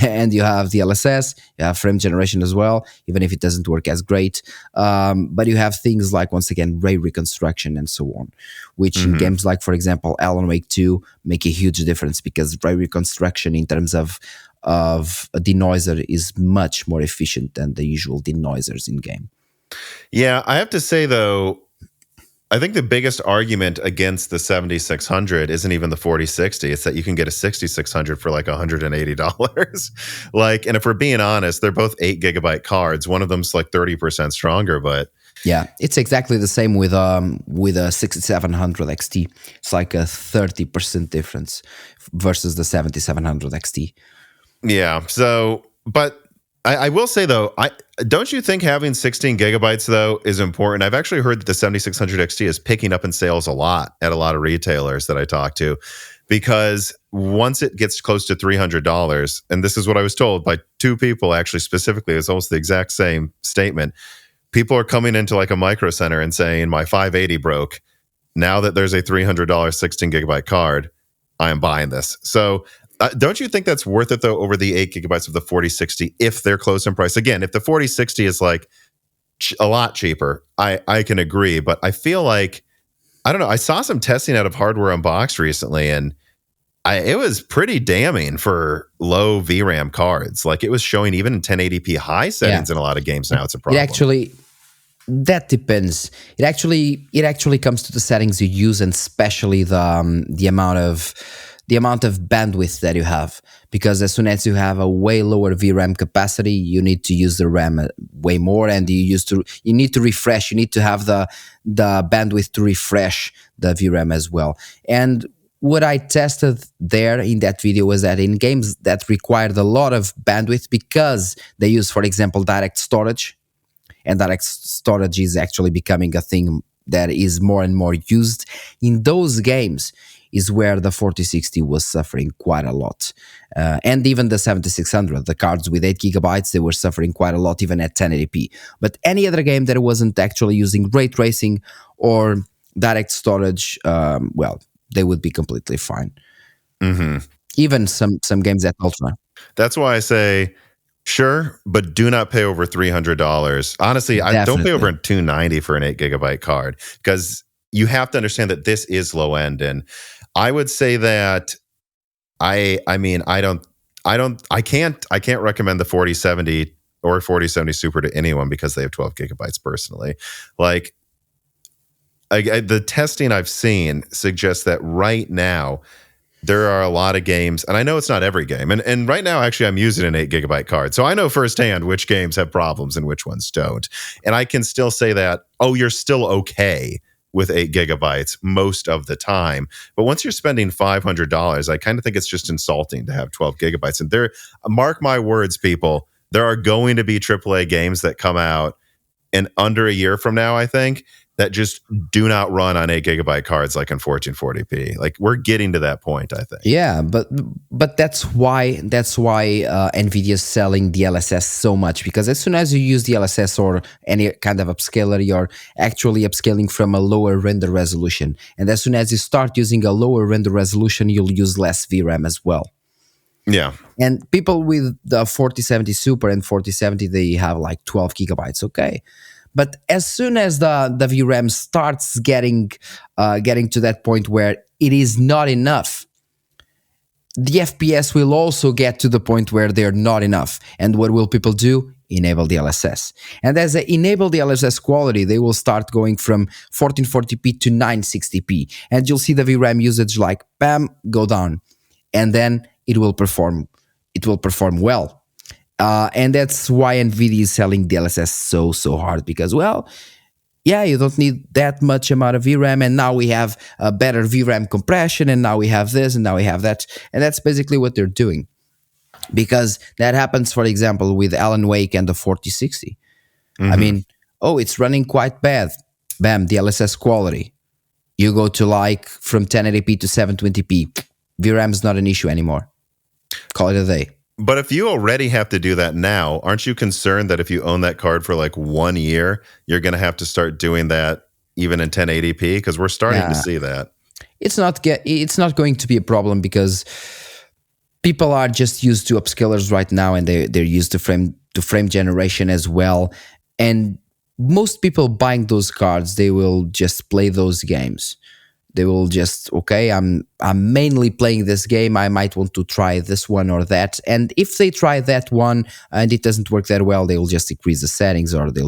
And you have DLSS, you have frame generation as well, even if it doesn't work as great. But you have things like, once again, ray reconstruction and so on, which in games like, for example, Alan Wake 2 make a huge difference, because ray reconstruction in terms of a denoiser is much more efficient than the usual denoisers in game. Yeah, I have to say, though, I think the biggest argument against the 7600 isn't even the 4060. It's that you can get a 6600 for like $180. Like, and if we're being honest, they're both 8 gigabyte cards. One of them's like 30% stronger, but yeah, it's exactly the same with a 6700 XT. It's like a 30% difference versus the 7700 XT. yeah. So, but I will say, though, don't you think having 16 gigabytes, though, is important? I've actually heard that the 7600 XT is picking up in sales a lot at a lot of retailers that I talk to, because once it gets close to $300, and this is what I was told by 2 people, actually, specifically, it's almost the exact same statement. People are coming into like a Micro Center and saying, my 580 broke. Now that there's a $300 16 gigabyte card, I am buying this. So don't you think that's worth it, though, over the 8 gigabytes of the 4060, if they're close in price? Again, if the 4060 is like a lot cheaper, I can agree. But I feel like, I don't know, I saw some testing out of Hardware Unboxed recently, and it was pretty damning for low VRAM cards. Like, it was showing even in 1080p high settings in a lot of games now. It's a problem. That depends. It actually comes to the settings you use, and especially the amount of bandwidth that you have, because as soon as you have a way lower VRAM capacity, you need to use the RAM way more, and you need to refresh. You need to have the bandwidth to refresh the VRAM as well. And what I tested there in that video was that in games that required a lot of bandwidth, because they use, for example, direct storage, and direct storage is actually becoming a thing that is more and more used in those games, is where the 4060 was suffering quite a lot. And even the 7600, the cards with 8 gigabytes, they were suffering quite a lot, even at 1080p. But any other game that wasn't actually using ray tracing or direct storage, well, they would be completely fine. Even some games at Ultra. That's why I say, sure, but do not pay over $300. Honestly, I don't pay over $290 for an 8 gigabyte card, because you have to understand that this is low end. And I would say that I can't recommend the 4070 or 4070 Super to anyone, because they have 12 gigabytes personally. Like, the testing I've seen suggests that right now there are a lot of games, and I know it's not every game, and right now actually I'm using an 8 gigabyte card, so I know firsthand which games have problems and which ones don't. And I can still say that, you're still okay with 8 gigabytes most of the time. But once you're spending $500, I kind of think it's just insulting to have 12 gigabytes. And mark my words, people, there are going to be AAA games that come out in under a year from now, I think, that just do not run on 8 gigabyte cards like in 1440p. Like, we're getting to that point, I think. Yeah, but that's why Nvidia is selling DLSS so much, because as soon as you use DLSS or any kind of upscaler, you're actually upscaling from a lower render resolution. And as soon as you start using a lower render resolution, you'll use less VRAM as well. Yeah. And people with the 4070 Super and 4070, they have like 12 gigabytes, okay? But as soon as the VRAM starts getting to that point where it is not enough, the FPS will also get to the point where they're not enough. And what will people do? Enable DLSS. And as they enable DLSS quality, they will start going from 1440p to 960p. And you'll see the VRAM usage like, bam, go down. And then it will perform well. And that's why Nvidia is selling DLSS so hard, because, well, yeah, you don't need that much amount of VRAM, and now we have a better VRAM compression, and now we have this, and now we have that. And that's basically what they're doing, because that happens, for example, with Alan Wake and the 4060. I mean, it's running quite bad. Bam, DLSS quality. You go to like from 1080p to 720p. VRAM is not an issue anymore. Call it a day. But if you already have to do that now, aren't you concerned that if you own that card for like 1 year, you're going to have to start doing that even in 1080p? Because we're starting to see that. It's not going to be a problem because people are just used to upscalers right now, and they're used to frame generation as well. And most people buying those cards, they will just play those games. They will just, okay, I'm mainly playing this game. I might want to try this one or that. And if they try that one and it doesn't work that well, they will just decrease the settings, or they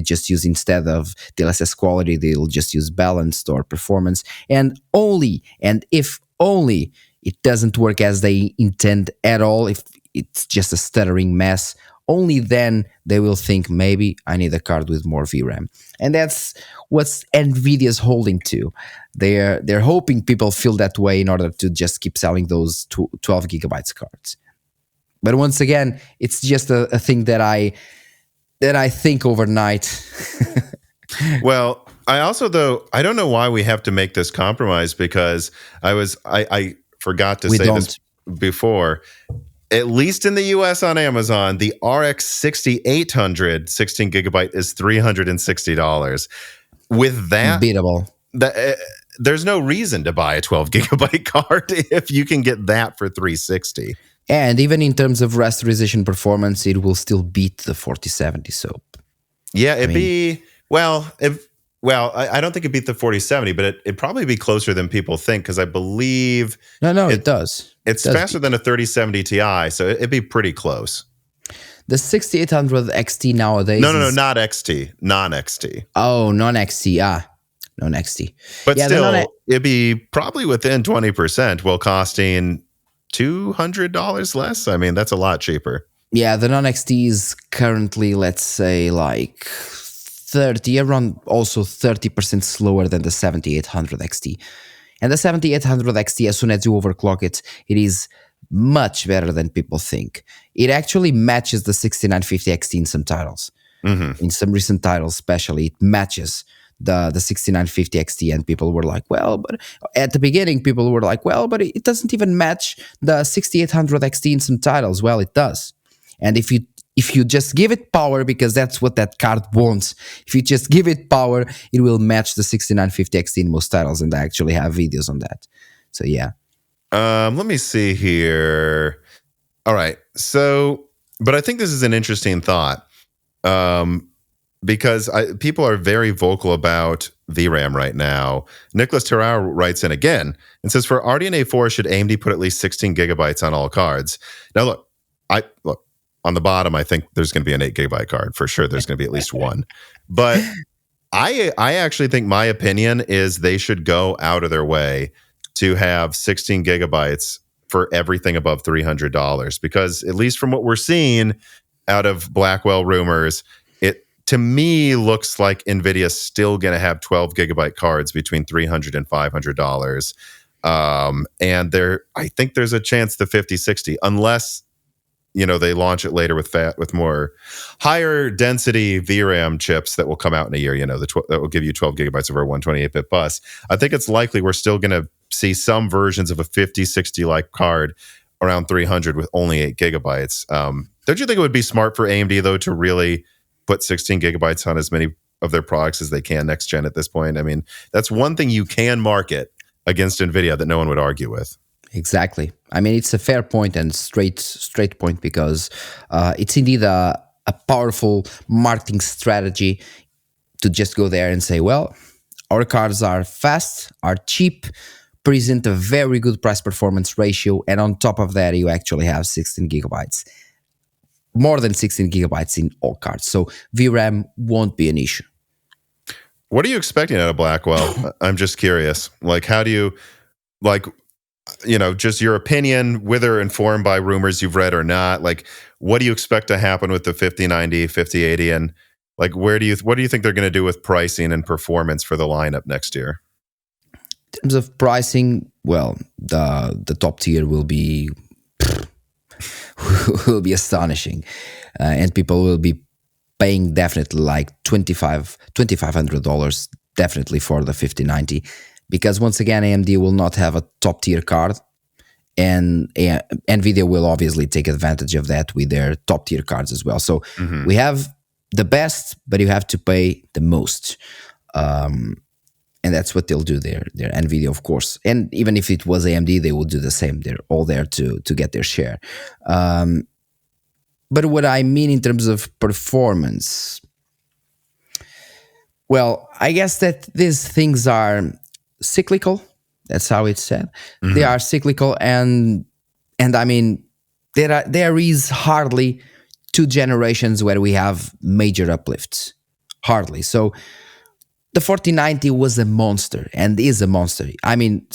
just use, instead of DLSS quality, they'll just use balanced or performance. And if only it doesn't work as they intend at all, if it's just a stuttering mess, only then they will think, maybe I need a card with more VRAM. And that's what Nvidia's holding to. They're hoping people feel that way in order to just keep selling those 12 gigabytes cards. But once again, it's just a thing that I think overnight. Well, I also, though, I don't know why we have to make this compromise, because I forgot to say this before. At least in the US on Amazon, the RX 6800 16 gigabyte is $360. With that, unbeatable. There's no reason to buy a 12 gigabyte card if you can get that for $360. And even in terms of rasterization performance, it will still beat the 4070. So, yeah, I don't think it beat the 4070, but it'd probably be closer than people think, because I believe it does. It's faster than a 3070 Ti, so it'd be pretty close. The 6800 XT nowadays. No, not XT, non-XT. Oh, non-XT. Non-XT. But still, it'd be probably within 20%, while costing $200 less. I mean, that's a lot cheaper. Yeah, the non-XT is currently, let's say, like 30% slower than the 7800 XT. And the 7800 XT, as soon as you overclock it, it is much better than people think. It actually matches the 6950 XT in some titles. In some recent titles especially, it matches the 6950 XT, and people were like, well, but at the beginning, people were like, well, but it doesn't even match the 6800 XT in some titles. Well, it does. And if you just give it power, because that's what that card wants, if you just give it power, it will match the 6950 XT in most titles, and I actually have videos on that. So yeah. Let me see here. All right. So, but I think this is an interesting thought, because people are very vocal about VRAM right now. Nicholas Terrao writes in again and says, for RDNA 4, should AMD put at least 16 gigabytes on all cards? Now, look, on the bottom, I think there's going to be an 8 gigabyte card for sure. There's going to be at least one. But I actually think my opinion is they should go out of their way to have 16 gigabytes for everything above $300, because at least from what we're seeing out of Blackwell rumors, it to me looks like Nvidia's still going to have 12 gigabyte cards between $300 and $500. And I think there's a chance the 5060, unless they launch it later with more higher density VRAM chips that will come out in a year, that will give you 12 gigabytes over a 128-bit bus. I think it's likely we're still going to see some versions of a 5060 like card around 300 with only 8 gigabytes. Don't you think it would be smart for AMD, though, to really put 16 gigabytes on as many of their products as they can next gen at this point? I mean, that's one thing you can market against Nvidia that no one would argue with. Exactly. I mean, it's a fair point and straight point, because it's indeed a powerful marketing strategy to just go there and say, well, our cards are fast, are cheap, present a very good price-performance ratio, and on top of that, you actually have 16 gigabytes. More than 16 gigabytes in all cards. So VRAM won't be an issue. What are you expecting out of Blackwell? I'm just curious. Like, how do you, just your opinion, whether informed by rumors you've read or not, like, what do you expect to happen with the 5090, 5080, and like, what do you think they're going to do with pricing and performance for the lineup next year? In terms of pricing, well, the top tier will be astonishing, and people will be paying definitely like $2,500 definitely for the 5090. because once again, AMD will not have a top tier card, and Nvidia will obviously take advantage of that with their top tier cards as well. So we have the best, but you have to pay the most. And that's what they'll do there. They're Nvidia, of course. And even if it was AMD, they would do the same. They're all there to get their share. But what I mean in terms of performance, well, I guess that these things are cyclical. That's how it's said. They are cyclical, and I mean, there is hardly 2 generations where we have major uplifts. Hardly. So the 4090 was a monster and is a monster. I mean,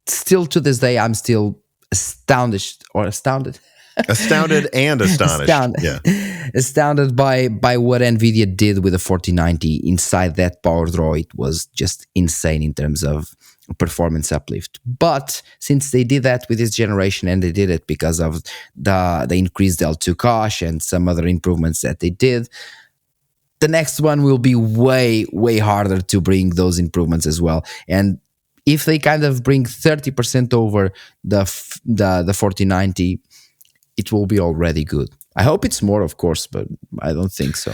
still to this day, I'm still astounded. Astounded and astonished. Astounded by what Nvidia did with the 4090 inside that power draw. It was just insane in terms of performance uplift. But since they did that with this generation, and they did it because of the increased L2 cache and some other improvements that they did, the next one will be way, way harder to bring those improvements as well. And if they kind of bring 30% over the 4090, it will be already good. I hope it's more, of course, but I don't think so.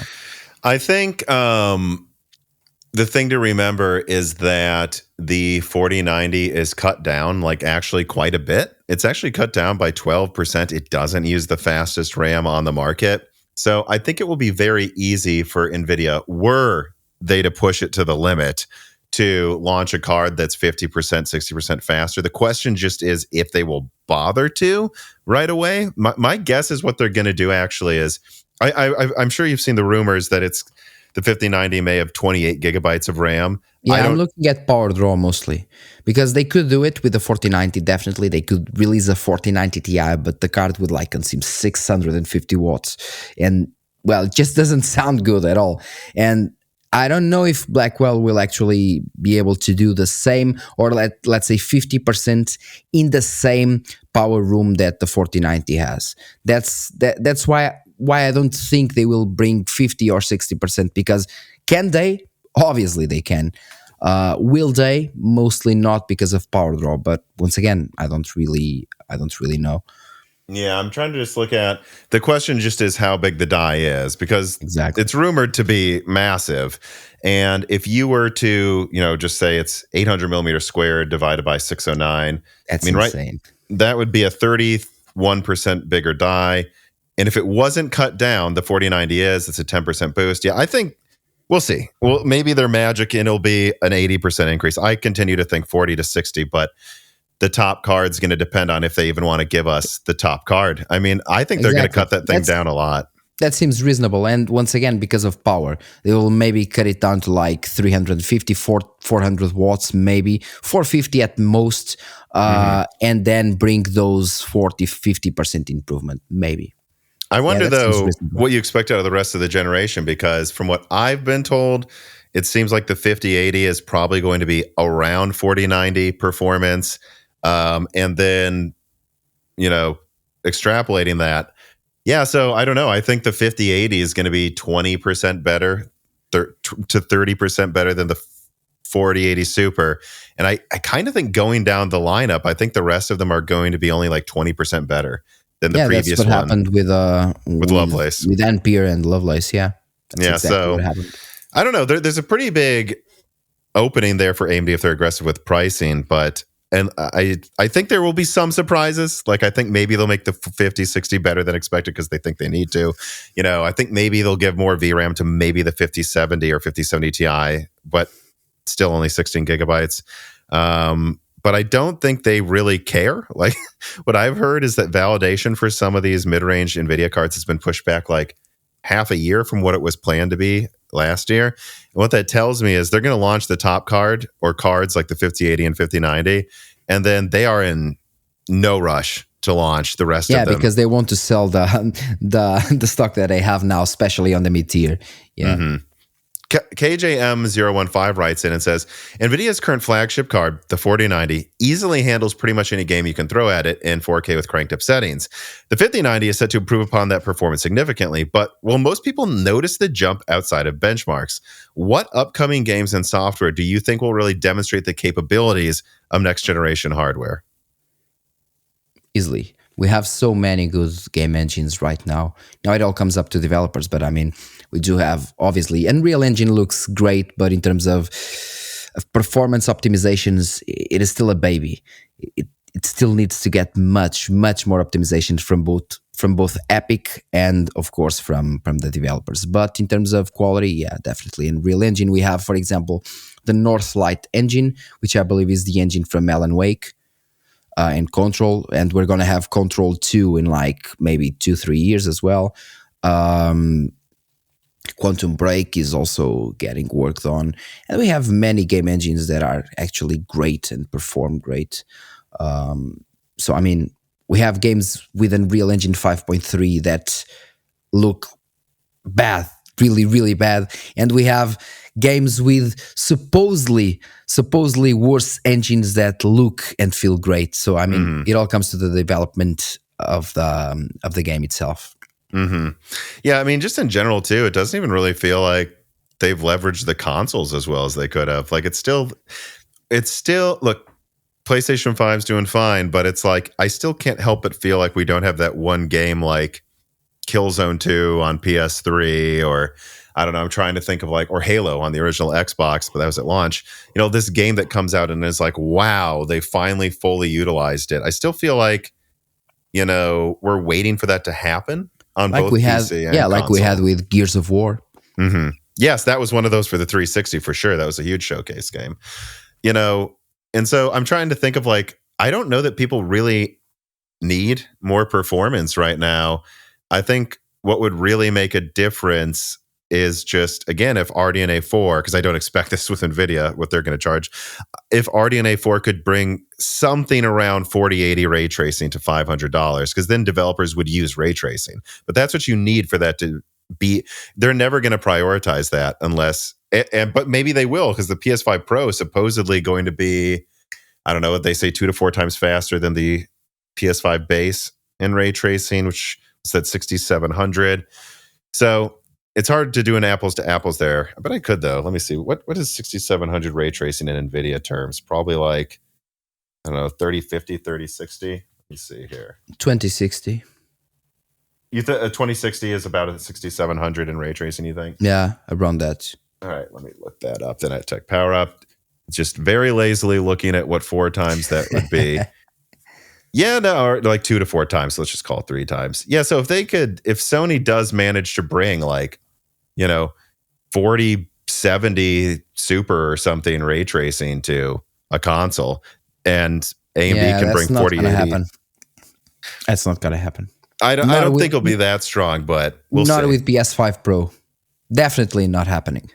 I think the thing to remember is that the 4090 is cut down, like actually quite a bit. It's actually cut down by 12%. It doesn't use the fastest RAM on the market. So I think it will be very easy for Nvidia, were they to push it to the limit, to launch a card that's 50%, 60% faster. The question just is if they will bother to right away. My guess is what they're going to do actually is, I'm sure you've seen the rumors that it's the 5090 may have 28 gigabytes of RAM. Yeah, I'm looking at power draw mostly, because they could do it with the 4090. Definitely, they could release a 4090 Ti, but the card would like consume 650 watts, and well, it just doesn't sound good at all. And I don't know if Blackwell will actually be able to do the same, or let's say 50% in the same power room that the 4090 has. That's why I don't think they will bring 50 or 60%, because can they? Obviously they can. Will they? Mostly not, because of power draw. But once again, I don't really know. Yeah, I'm trying to just look at the question. Just is how big the die is, because it's rumored to be massive. And if you were to, just say it's 800 millimeters squared divided by 609, that's insane. Right? That would be a 31% bigger die. And if it wasn't cut down, the 4090 it's a 10% boost. Yeah, I think we'll see. Well, maybe they're magic and it'll be an 80% increase. I continue to think 40 to 60, but the top card's going to depend on if they even want to give us the top card. I mean, I think they're going to cut that thing down a lot. That seems reasonable. And once again, because of power, they will maybe cut it down to like 350, 400 watts, maybe 450 at most, and then bring those 40, 50% improvement, maybe. I wonder, though, what you expect out of the rest of the generation, because from what I've been told, it seems like the 5080 is probably going to be around 4090 performance. And then, extrapolating that. Yeah, so I don't know. I think the 5080 is going to be 20% better to 30% better than the 4080 Super. And I kind of think going down the lineup, I think the rest of them are going to be only like 20% better than the previous one. That's what happened with Lovelace. With Ampere and Lovelace, yeah. That's exactly what happened. I don't know. There's a pretty big opening there for AMD if they're aggressive with pricing, but I think there will be some surprises. Like, I think maybe they'll make the 5060 better than expected because they think they need to. I think maybe they'll give more VRAM to maybe the 5070 or 5070 Ti, but still only 16 gigabytes. But I don't think they really care. Like, what I've heard is that validation for some of these mid-range NVIDIA cards has been pushed back like half a year from what it was planned to be last year. And what that tells me is they're going to launch the top card or cards like the 5080 and 5090, and then they are in no rush to launch the rest of them. Yeah, because they want to sell the stock that they have now, especially on the mid-tier. Yeah. KJM015 writes in and says, NVIDIA's current flagship card, the 4090, easily handles pretty much any game you can throw at it in 4K with cranked up settings. The 5090 is set to improve upon that performance significantly, but will most people notice the jump outside of benchmarks? What upcoming games and software do you think will really demonstrate the capabilities of next generation hardware? Easily. We have so many good game engines right now. Now it all comes up to developers, but I mean, we do have, obviously, Unreal Engine looks great, but in terms of performance optimizations, it is still a baby. It still needs to get much more optimizations from both Epic and, of course, from the developers. But in terms of quality, yeah, definitely. In Unreal Engine, we have, for example, the Northlight engine, which I believe is the engine from Alan Wake. And Control, and we're going to have Control 2 in like maybe 2-3 years as well. Quantum Break is also getting worked on, and we have many game engines that are actually great and perform great. So I mean, we have games with Unreal Engine 5.3 that look bad, really bad, and we have games with supposedly worse engines that look and feel great. So I mean, it all comes to the development of the game itself. Yeah, I mean, just in general too, it doesn't even really feel like they've leveraged the consoles as well as they could have. Like it's still look, PlayStation 5's doing fine, but it's like I still can't help but feel like we don't have that one game like Killzone 2 on PS3, or I don't know, I'm trying to think of like, or Halo on the original Xbox, but that was at launch. You know, this game that comes out and is like, wow, they finally fully utilized it. I still feel like, you know, we're waiting for that to happen on like both we PC had, and yeah, console. like we had with Gears of War. Yes, that was one of those for the 360 for sure. That was a huge showcase game. You know, and so I'm trying to think of like, I don't know that people really need more performance right now. I think what would really make a difference is just, again, if RDNA 4, because I don't expect this with NVIDIA, what they're going to charge, if RDNA 4 could bring something around 4080 ray tracing to $500, because then developers would use ray tracing. But that's what you need for that to be. They're never going to prioritize that unless, but maybe they will, because the PS5 Pro is supposedly going to be, I don't know what they say, 2 to 4 times faster than the PS5 base in ray tracing, which is at 6700. So it's hard to do an apples to apples there, but I could though. Let me see. What is 6700 ray tracing in NVIDIA terms? Probably like, I don't know, 3050, 3060. Let me see here. 2060. You think 2060 is about a 6700 in ray tracing, you think? Yeah, around that. All right, let me look that up. Then I Tech Power Up. Just very lazily looking at what 4 times that would be. Yeah, no, or like 2 to 4 times. So let's just call it 3 times. Yeah, so if Sony does manage to bring like, you know, 4070 super or something ray tracing to a console, and AMD can bring 4080. That's not gonna happen. I don't think it'll be that strong, but we'll see. Not with PS5 Pro. Definitely not happening.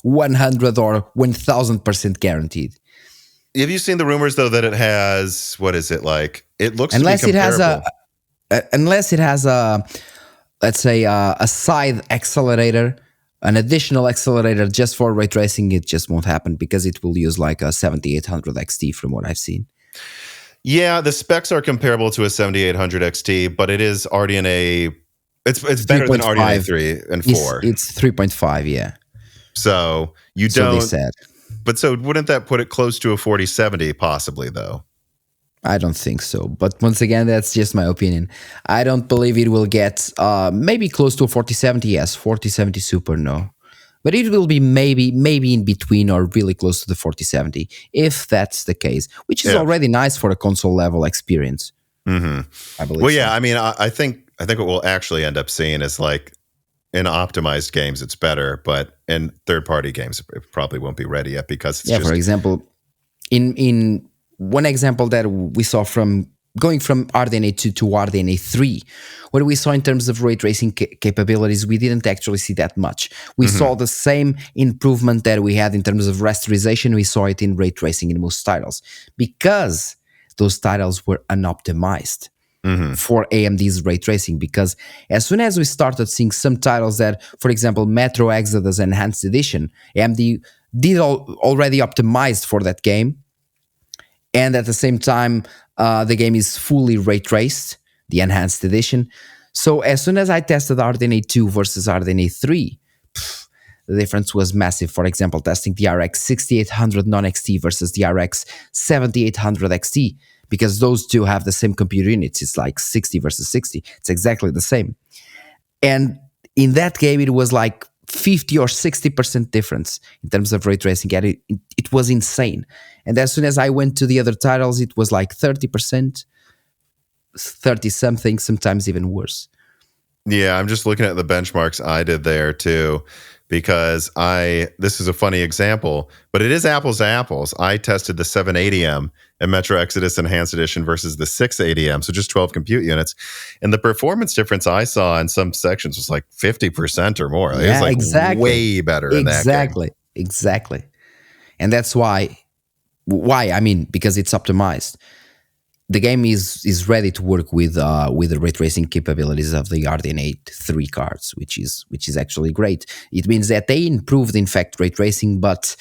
100 or 1000% guaranteed. Have you seen the rumors though that it has, what is it like? It looks unless to be comparable. Unless it has a, let's say a side accelerator, an additional accelerator just for ray tracing, it just won't happen because it will use like a 7800 XT from what I've seen. Yeah, the specs are comparable to a 7800 XT, but it is RDNA. It's better than RDNA 3 and 4. It's 3.5, yeah. So you so don't. They said. But so wouldn't that put it close to a 4070 possibly though? I don't think so. But once again, that's just my opinion. I don't believe it will get maybe close to a 4070, yes. 4070 Super, no. But it will be maybe in between or really close to the 4070, if that's the case, which is already nice for a console level experience. I believe. Well, yeah, I mean, I think what we'll actually end up seeing is like in optimized games, it's better, but in third-party games, it probably won't be ready yet because it's just... for example, in one example that we saw from going from RDNA 2 to RDNA 3, what we saw in terms of ray tracing capabilities, we didn't actually see that much. We saw the same improvement that we had in terms of rasterization. We saw it in ray tracing in most titles because those titles were unoptimized. Hmm. for AMD's ray tracing, because as soon as we started seeing some titles that, for example, Metro Exodus Enhanced Edition, AMD did already optimized for that game, and at the same time, the game is fully ray traced, the Enhanced Edition. So as soon as I tested RDNA 2 versus RDNA 3, the difference was massive. For example, testing the RX 6800 non-XT versus the RX 7800 XT, because those two have the same computer units. It's like 60 versus 60. It's exactly the same. And in that game, it was like 50 or 60% difference in terms of ray tracing. And it was insane. And as soon as I went to the other titles, it was like 30%, 30 something, sometimes even worse. Yeah, I'm just looking at the benchmarks I did there too, because this is a funny example, but it is apples to apples. I tested the 780M and Metro Exodus Enhanced Edition versus the 680M, so just 12 compute units. And the performance difference I saw in some sections was like 50% or more. It was like exactly. way better in that game. Exactly. And that's why, I mean, because it's optimized. The game is ready to work with the ray tracing capabilities of the RDNA 3 cards, which is actually great. It means that they improved, in fact, ray tracing, but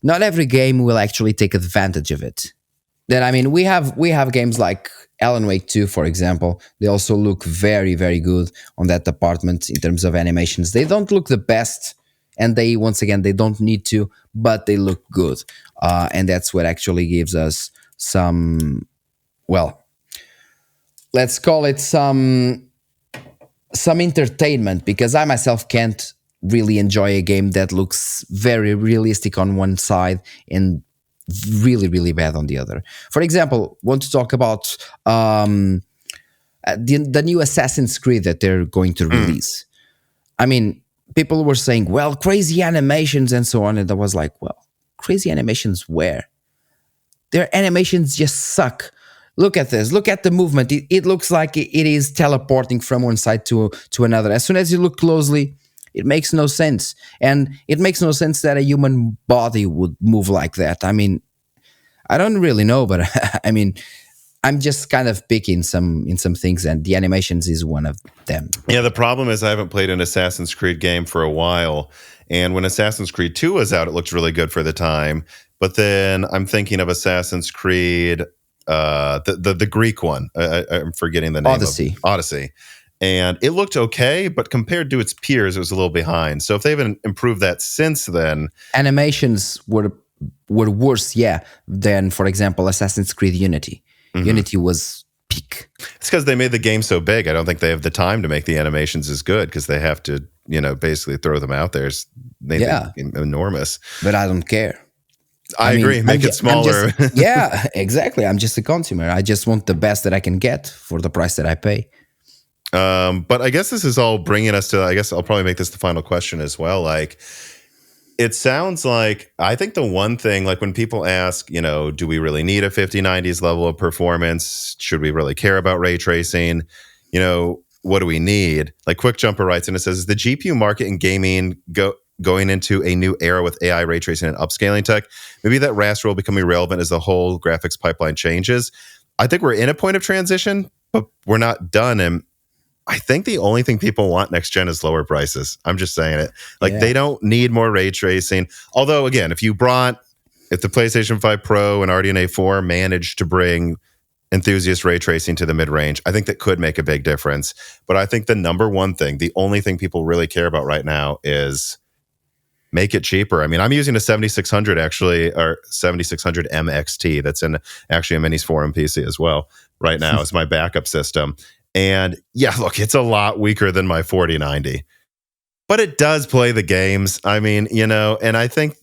not every game will actually take advantage of it. Then, I mean, we have games like Alan Wake 2, for example. They also look very, very good on that department in terms of animations. They don't look the best, and they don't need to, but they look good, and that's what actually gives us some. Well, let's call it some entertainment, because I myself can't really enjoy a game that looks very realistic on one side and really, really bad on the other. For example, want to talk about the new Assassin's Creed that they're going to release. I mean, people were saying, well, crazy animations and so on, and I was like, well, crazy animations where? Their animations just suck. Look at this. Look at the movement. It looks like it is teleporting from one side to another. As soon as you look closely, it makes no sense. And it makes no sense that a human body would move like that. I mean, I don't really know, but I mean, I'm just kind of picking in some things, and the animations is one of them. Yeah, the problem is I haven't played an Assassin's Creed game for a while. And when Assassin's Creed 2 was out, it looked really good for the time. But then I'm thinking of Assassin's Creed, the Greek one. I'm forgetting the name. Odyssey. And it looked okay, but compared to its peers, it was a little behind. So if they haven't improved that since then, animations were worse, than, for example, Assassin's Creed Unity. Mm-hmm. Unity was peak. It's because they made the game so big. I don't think they have the time to make the animations as good, because they have to, basically throw them out there. They enormous. But I don't care. I agree. Make it smaller. Exactly. I'm just a consumer. I just want the best that I can get for the price that I pay. But I guess this is all bringing us to, I guess I'll probably make this the final question as well. Like, it sounds like, I think the one thing, like when people ask, do we really need a 5090s level of performance? Should we really care about ray tracing? What do we need? Like Quick Jumper writes, and it says, is the GPU market in gaming going into a new era with AI ray tracing and upscaling tech? Maybe that raster will become irrelevant as the whole graphics pipeline changes. I think we're in a point of transition, but we're not done. And I think the only thing people want next gen is lower prices. I'm just saying it. They don't need more ray tracing. Although, again, if the PlayStation 5 Pro and RDNA 4 managed to bring enthusiast ray tracing to the mid-range, I think that could make a big difference. But I think the number one thing, the only thing people really care about right now is make it cheaper. I mean, I'm using a 7600 actually, or 7600 MXT. That's in actually a Minis Forum PC as well right now as my backup system. And look, it's a lot weaker than my 4090, but it does play the games. I mean, and I think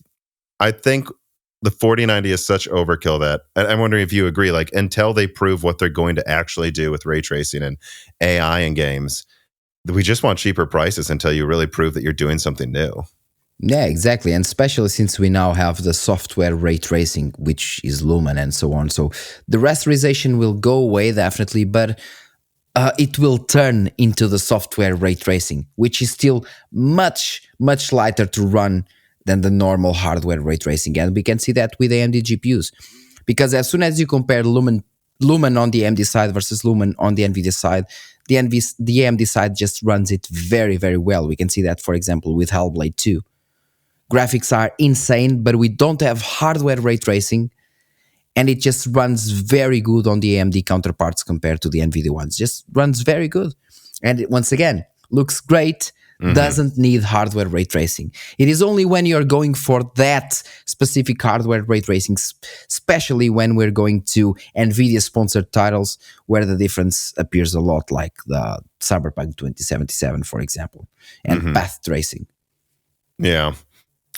the 4090 is such overkill that I'm wondering if you agree, like until they prove what they're going to actually do with ray tracing and AI in games, we just want cheaper prices until you really prove that you're doing something new. Yeah, exactly. And especially since we now have the software ray tracing, which is Lumen and so on. So the rasterization will go away definitely, but it will turn into the software ray tracing, which is still much, much lighter to run than the normal hardware ray tracing. And we can see that with AMD GPUs. Because as soon as you compare Lumen Lumen on the AMD side versus Lumen on the Nvidia side, the AMD side just runs it very, very well. We can see that, for example, with Hellblade 2. Graphics are insane, but we don't have hardware ray tracing, and it just runs very good on the AMD counterparts compared to the Nvidia ones. Just runs very good. And once again, looks great, doesn't need hardware ray tracing. It is only when you're going for that specific hardware ray tracing, especially when we're going to Nvidia-sponsored titles, where the difference appears a lot, like the Cyberpunk 2077, for example, and path tracing. Yeah.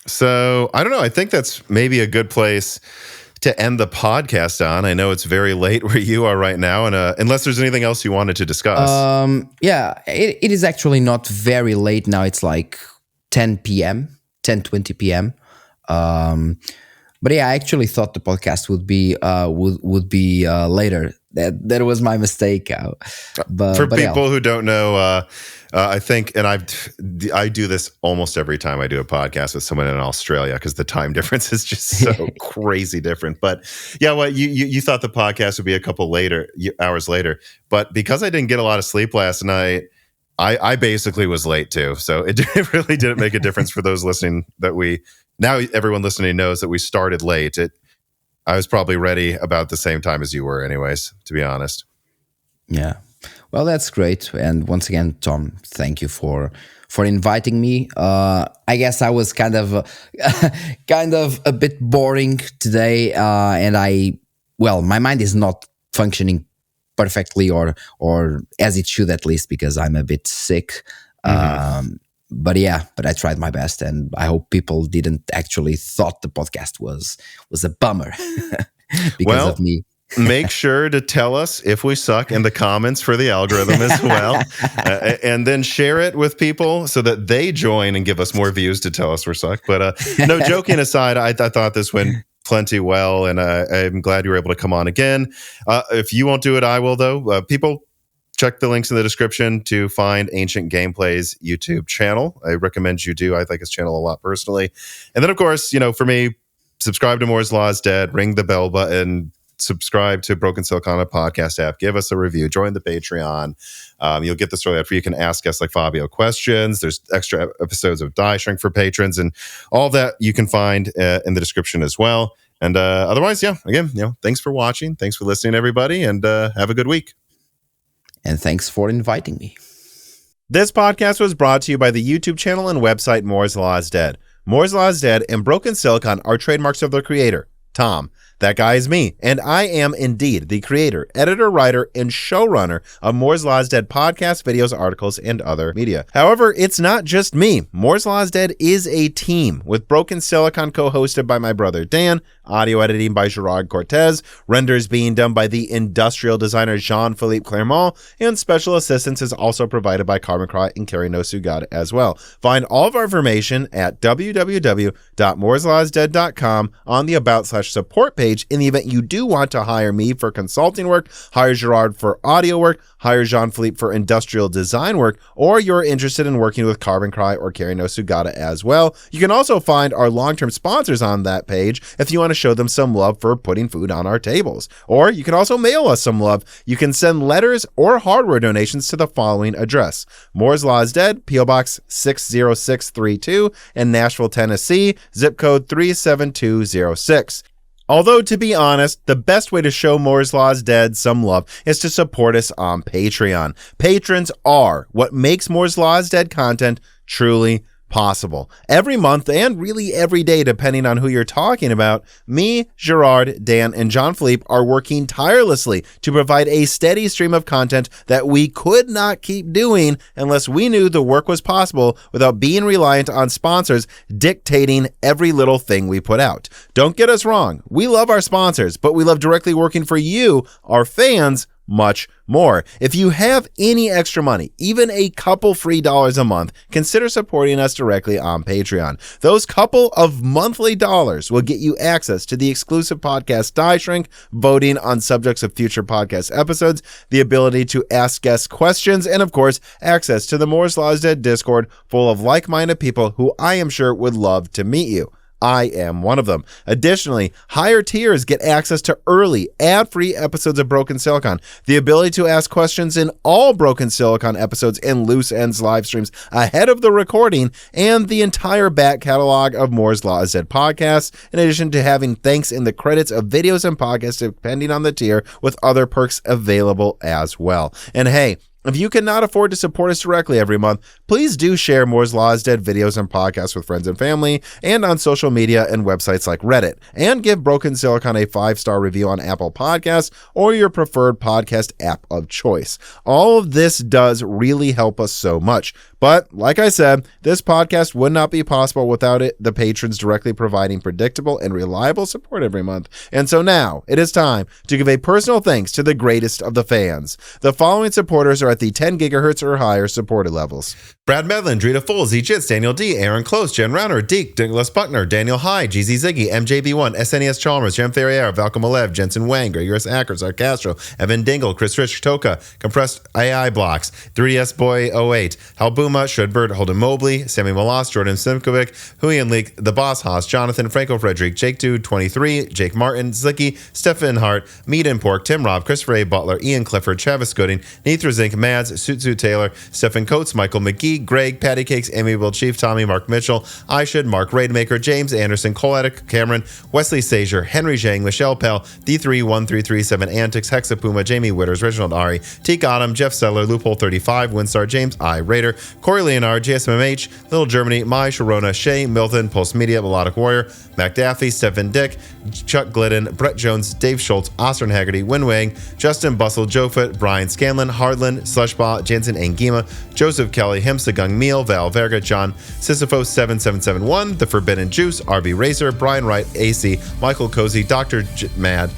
So, I don't know. I think that's maybe a good place to end the podcast on. I know it's very late where you are right now, and unless there's anything else you wanted to discuss. Yeah, it is actually not very late now. It's like 10 p.m., 10:20 p.m. But yeah, I actually thought the podcast would be later. That was my mistake. But people who don't know, I think, and I do this almost every time I do a podcast with someone in Australia because the time difference is just so crazy different. But yeah, well, you thought the podcast would be a couple hours later, but because I didn't get a lot of sleep last night, I basically was late too. So it really didn't make a difference for those listening now everyone listening knows that we started late. I was probably ready about the same time as you were anyways, to be honest. Yeah. Well, that's great. And once again, Tom, thank you for inviting me. I guess I was kind of a bit boring today. And my mind is not functioning perfectly or as it should, at least, because I'm a bit sick. But I tried my best, and I hope people didn't actually thought the podcast was a bummer because of me. Make sure to tell us if we suck in the comments for the algorithm as well, and then share it with people so that they join and give us more views to tell us we suck. But no, joking aside, I thought this went plenty well, and I'm glad you were able to come on again. If you won't do it, I will, though. People, check the links in the description to find AncientGameplays YouTube channel. I recommend you do. I like his channel a lot personally. And then, of course, for me, subscribe to Moore's Law is Dead, ring the bell button, subscribe to Broken Silicon podcast app, give us a review, join the Patreon. You'll get this early after you can ask us like Fabio questions. There's extra episodes of Die Shrink for patrons, and all that you can find in the description as well. And otherwise, again, thanks for watching. Thanks for listening, everybody, and have a good week. And thanks for inviting me. This podcast was brought to you by the YouTube channel and website Moore's Law is Dead. Moore's Law is Dead and Broken Silicon are trademarks of their creator, Tom. That guy is me, and I am indeed the creator, editor, writer, and showrunner of Moore's Law is Dead podcasts, videos, articles, and other media. However, it's not just me. Moore's Law is Dead is a team, with Broken Silicon co-hosted by my brother Dan, audio editing by Gerard Cortez, renders being done by the industrial designer Jean-Philippe Clermont, and special assistance is also provided by Carmen Cry and Carrie Nosugad as well. Find all of our information at www.mooreslawsdead.com on the About/Support page in the event you do want to hire me for consulting work, hire Gerard for audio work, hire Jean-Philippe for industrial design work, or you're interested in working with Carbon Cry or Carrie Nosugada as well. You can also find our long-term sponsors on that page if you want to show them some love for putting food on our tables. Or you can also mail us some love. You can send letters or hardware donations to the following address: Moore's Law is Dead, P.O. Box 60632 in Nashville, Tennessee, zip code 37206. Although, to be honest, the best way to show Moore's Law is Dead some love is to support us on Patreon. Patrons are what makes Moore's Law is Dead content truly possible. Every month, and really every day, depending on who you're talking about, me, Gerard, Dan, and Jean-Philippe are working tirelessly to provide a steady stream of content that we could not keep doing unless we knew the work was possible without being reliant on sponsors dictating every little thing we put out. Don't get us wrong. We love our sponsors, but we love directly working for you, our fans, much more. If you have any extra money, even a couple free dollars a month, consider supporting us directly on Patreon. Those couple of monthly dollars will get you access to the exclusive podcast Die Shrink, voting on subjects of future podcast episodes, the ability to ask guest questions, and of course, access to the Moore's Law is Dead Discord full of like-minded people who I am sure would love to meet you. I am one of them. Additionally, higher tiers get access to early, ad-free episodes of Broken Silicon, the ability to ask questions in all Broken Silicon episodes and Loose Ends live streams ahead of the recording, and the entire back catalog of Moore's Law is Dead podcasts, in addition to having thanks in the credits of videos and podcasts depending on the tier, with other perks available as well. And hey, if you cannot afford to support us directly every month, please do share Moore's Law is Dead videos and podcasts with friends and family, and on social media and websites like Reddit, and give Broken Silicon a 5-star review on Apple Podcasts or your preferred podcast app of choice. All of this does really help us so much. But like I said, this podcast would not be possible without the patrons directly providing predictable and reliable support every month. And so now it is time to give a personal thanks to the greatest of the fans. The following supporters are at the 10 gigahertz or higher supported levels: Brad Medlin, Drita Fools, Jits, Daniel D, Aaron Close, Jen Rauner, Deke, Douglas Buckner, Daniel High, GZ Ziggy, MJB1, SNES Chalmers, Jem Ferrier, Valcom Alev, Jensen Wang, Gregorius Ackers, Art Castro, Evan Dingle, Chris Rich, Toka, Compressed AI Blocks, 3DS Boy 08, Halbuma, Shudbird, Holden Mobley, Sammy Malas, Jordan Simkovic, Huiyan Leak, The Boss Haas, Jonathan, Franco Frederick, Jake Dude 23, Jake Martin, Zlicky, Stefan Hart, Meat and Pork, Tim Robb, Christopher A. Butler, Ian Clifford, Travis Gooding, Neithra Zink, Mads, Sutsu Taylor, Stephen Coates, Michael McGee, Greg, Patty Cakes, Amiable Chief, Tommy, Mark Mitchell, Ishad, Mark Raidmaker, James Anderson, Cole Attic, Cameron, Wesley Sager, Henry Zhang, Michelle Pell, D31337 Antics, Hexapuma, Jamie Witters, Reginald Ari, Teak Autumn, Jeff Settler, Loophole 35, Winstar, James I. Raider, Corey Leonard, JSMMH, Little Germany, Mai, Sharona, Shay, Milton, Pulse Media, Melodic Warrior, Mac Daffy, Stephen Dick, Chuck Glidden, Brett Jones, Dave Schultz, Austin Haggerty, Win Wang, Justin Bustle, Joe Foot, Brian Scanlon, Hardland, Slushball, Jansen Angima, Joseph Kelly, Himsagung Meal, Val Verga, John Sisyphos 7771, The Forbidden Juice, RB Racer, Brian Wright, AC, Michael Cozy, Dr. Mad,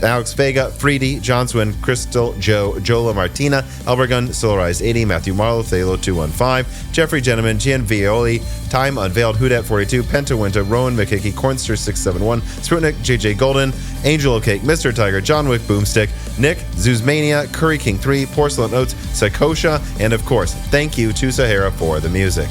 Alex Vega, Freedy, John Swin, Crystal, Joe, Jola Martina, Elbergun, Solarized 80, Matthew Marlowe, Thalo 215, Jeffrey Gentleman, Gian Violi, Time Unveiled, Hudat 42, Penta Winter, Rowan McKickey, Cornster 671, Sputnik, JJ Golden, Angel Cake, Mr. Tiger, John Wick, Boomstick, Nick, Zeusmania, Curry King 3, Porcelain Oats, Sakosha, and of course, thank you to Sahara for the music.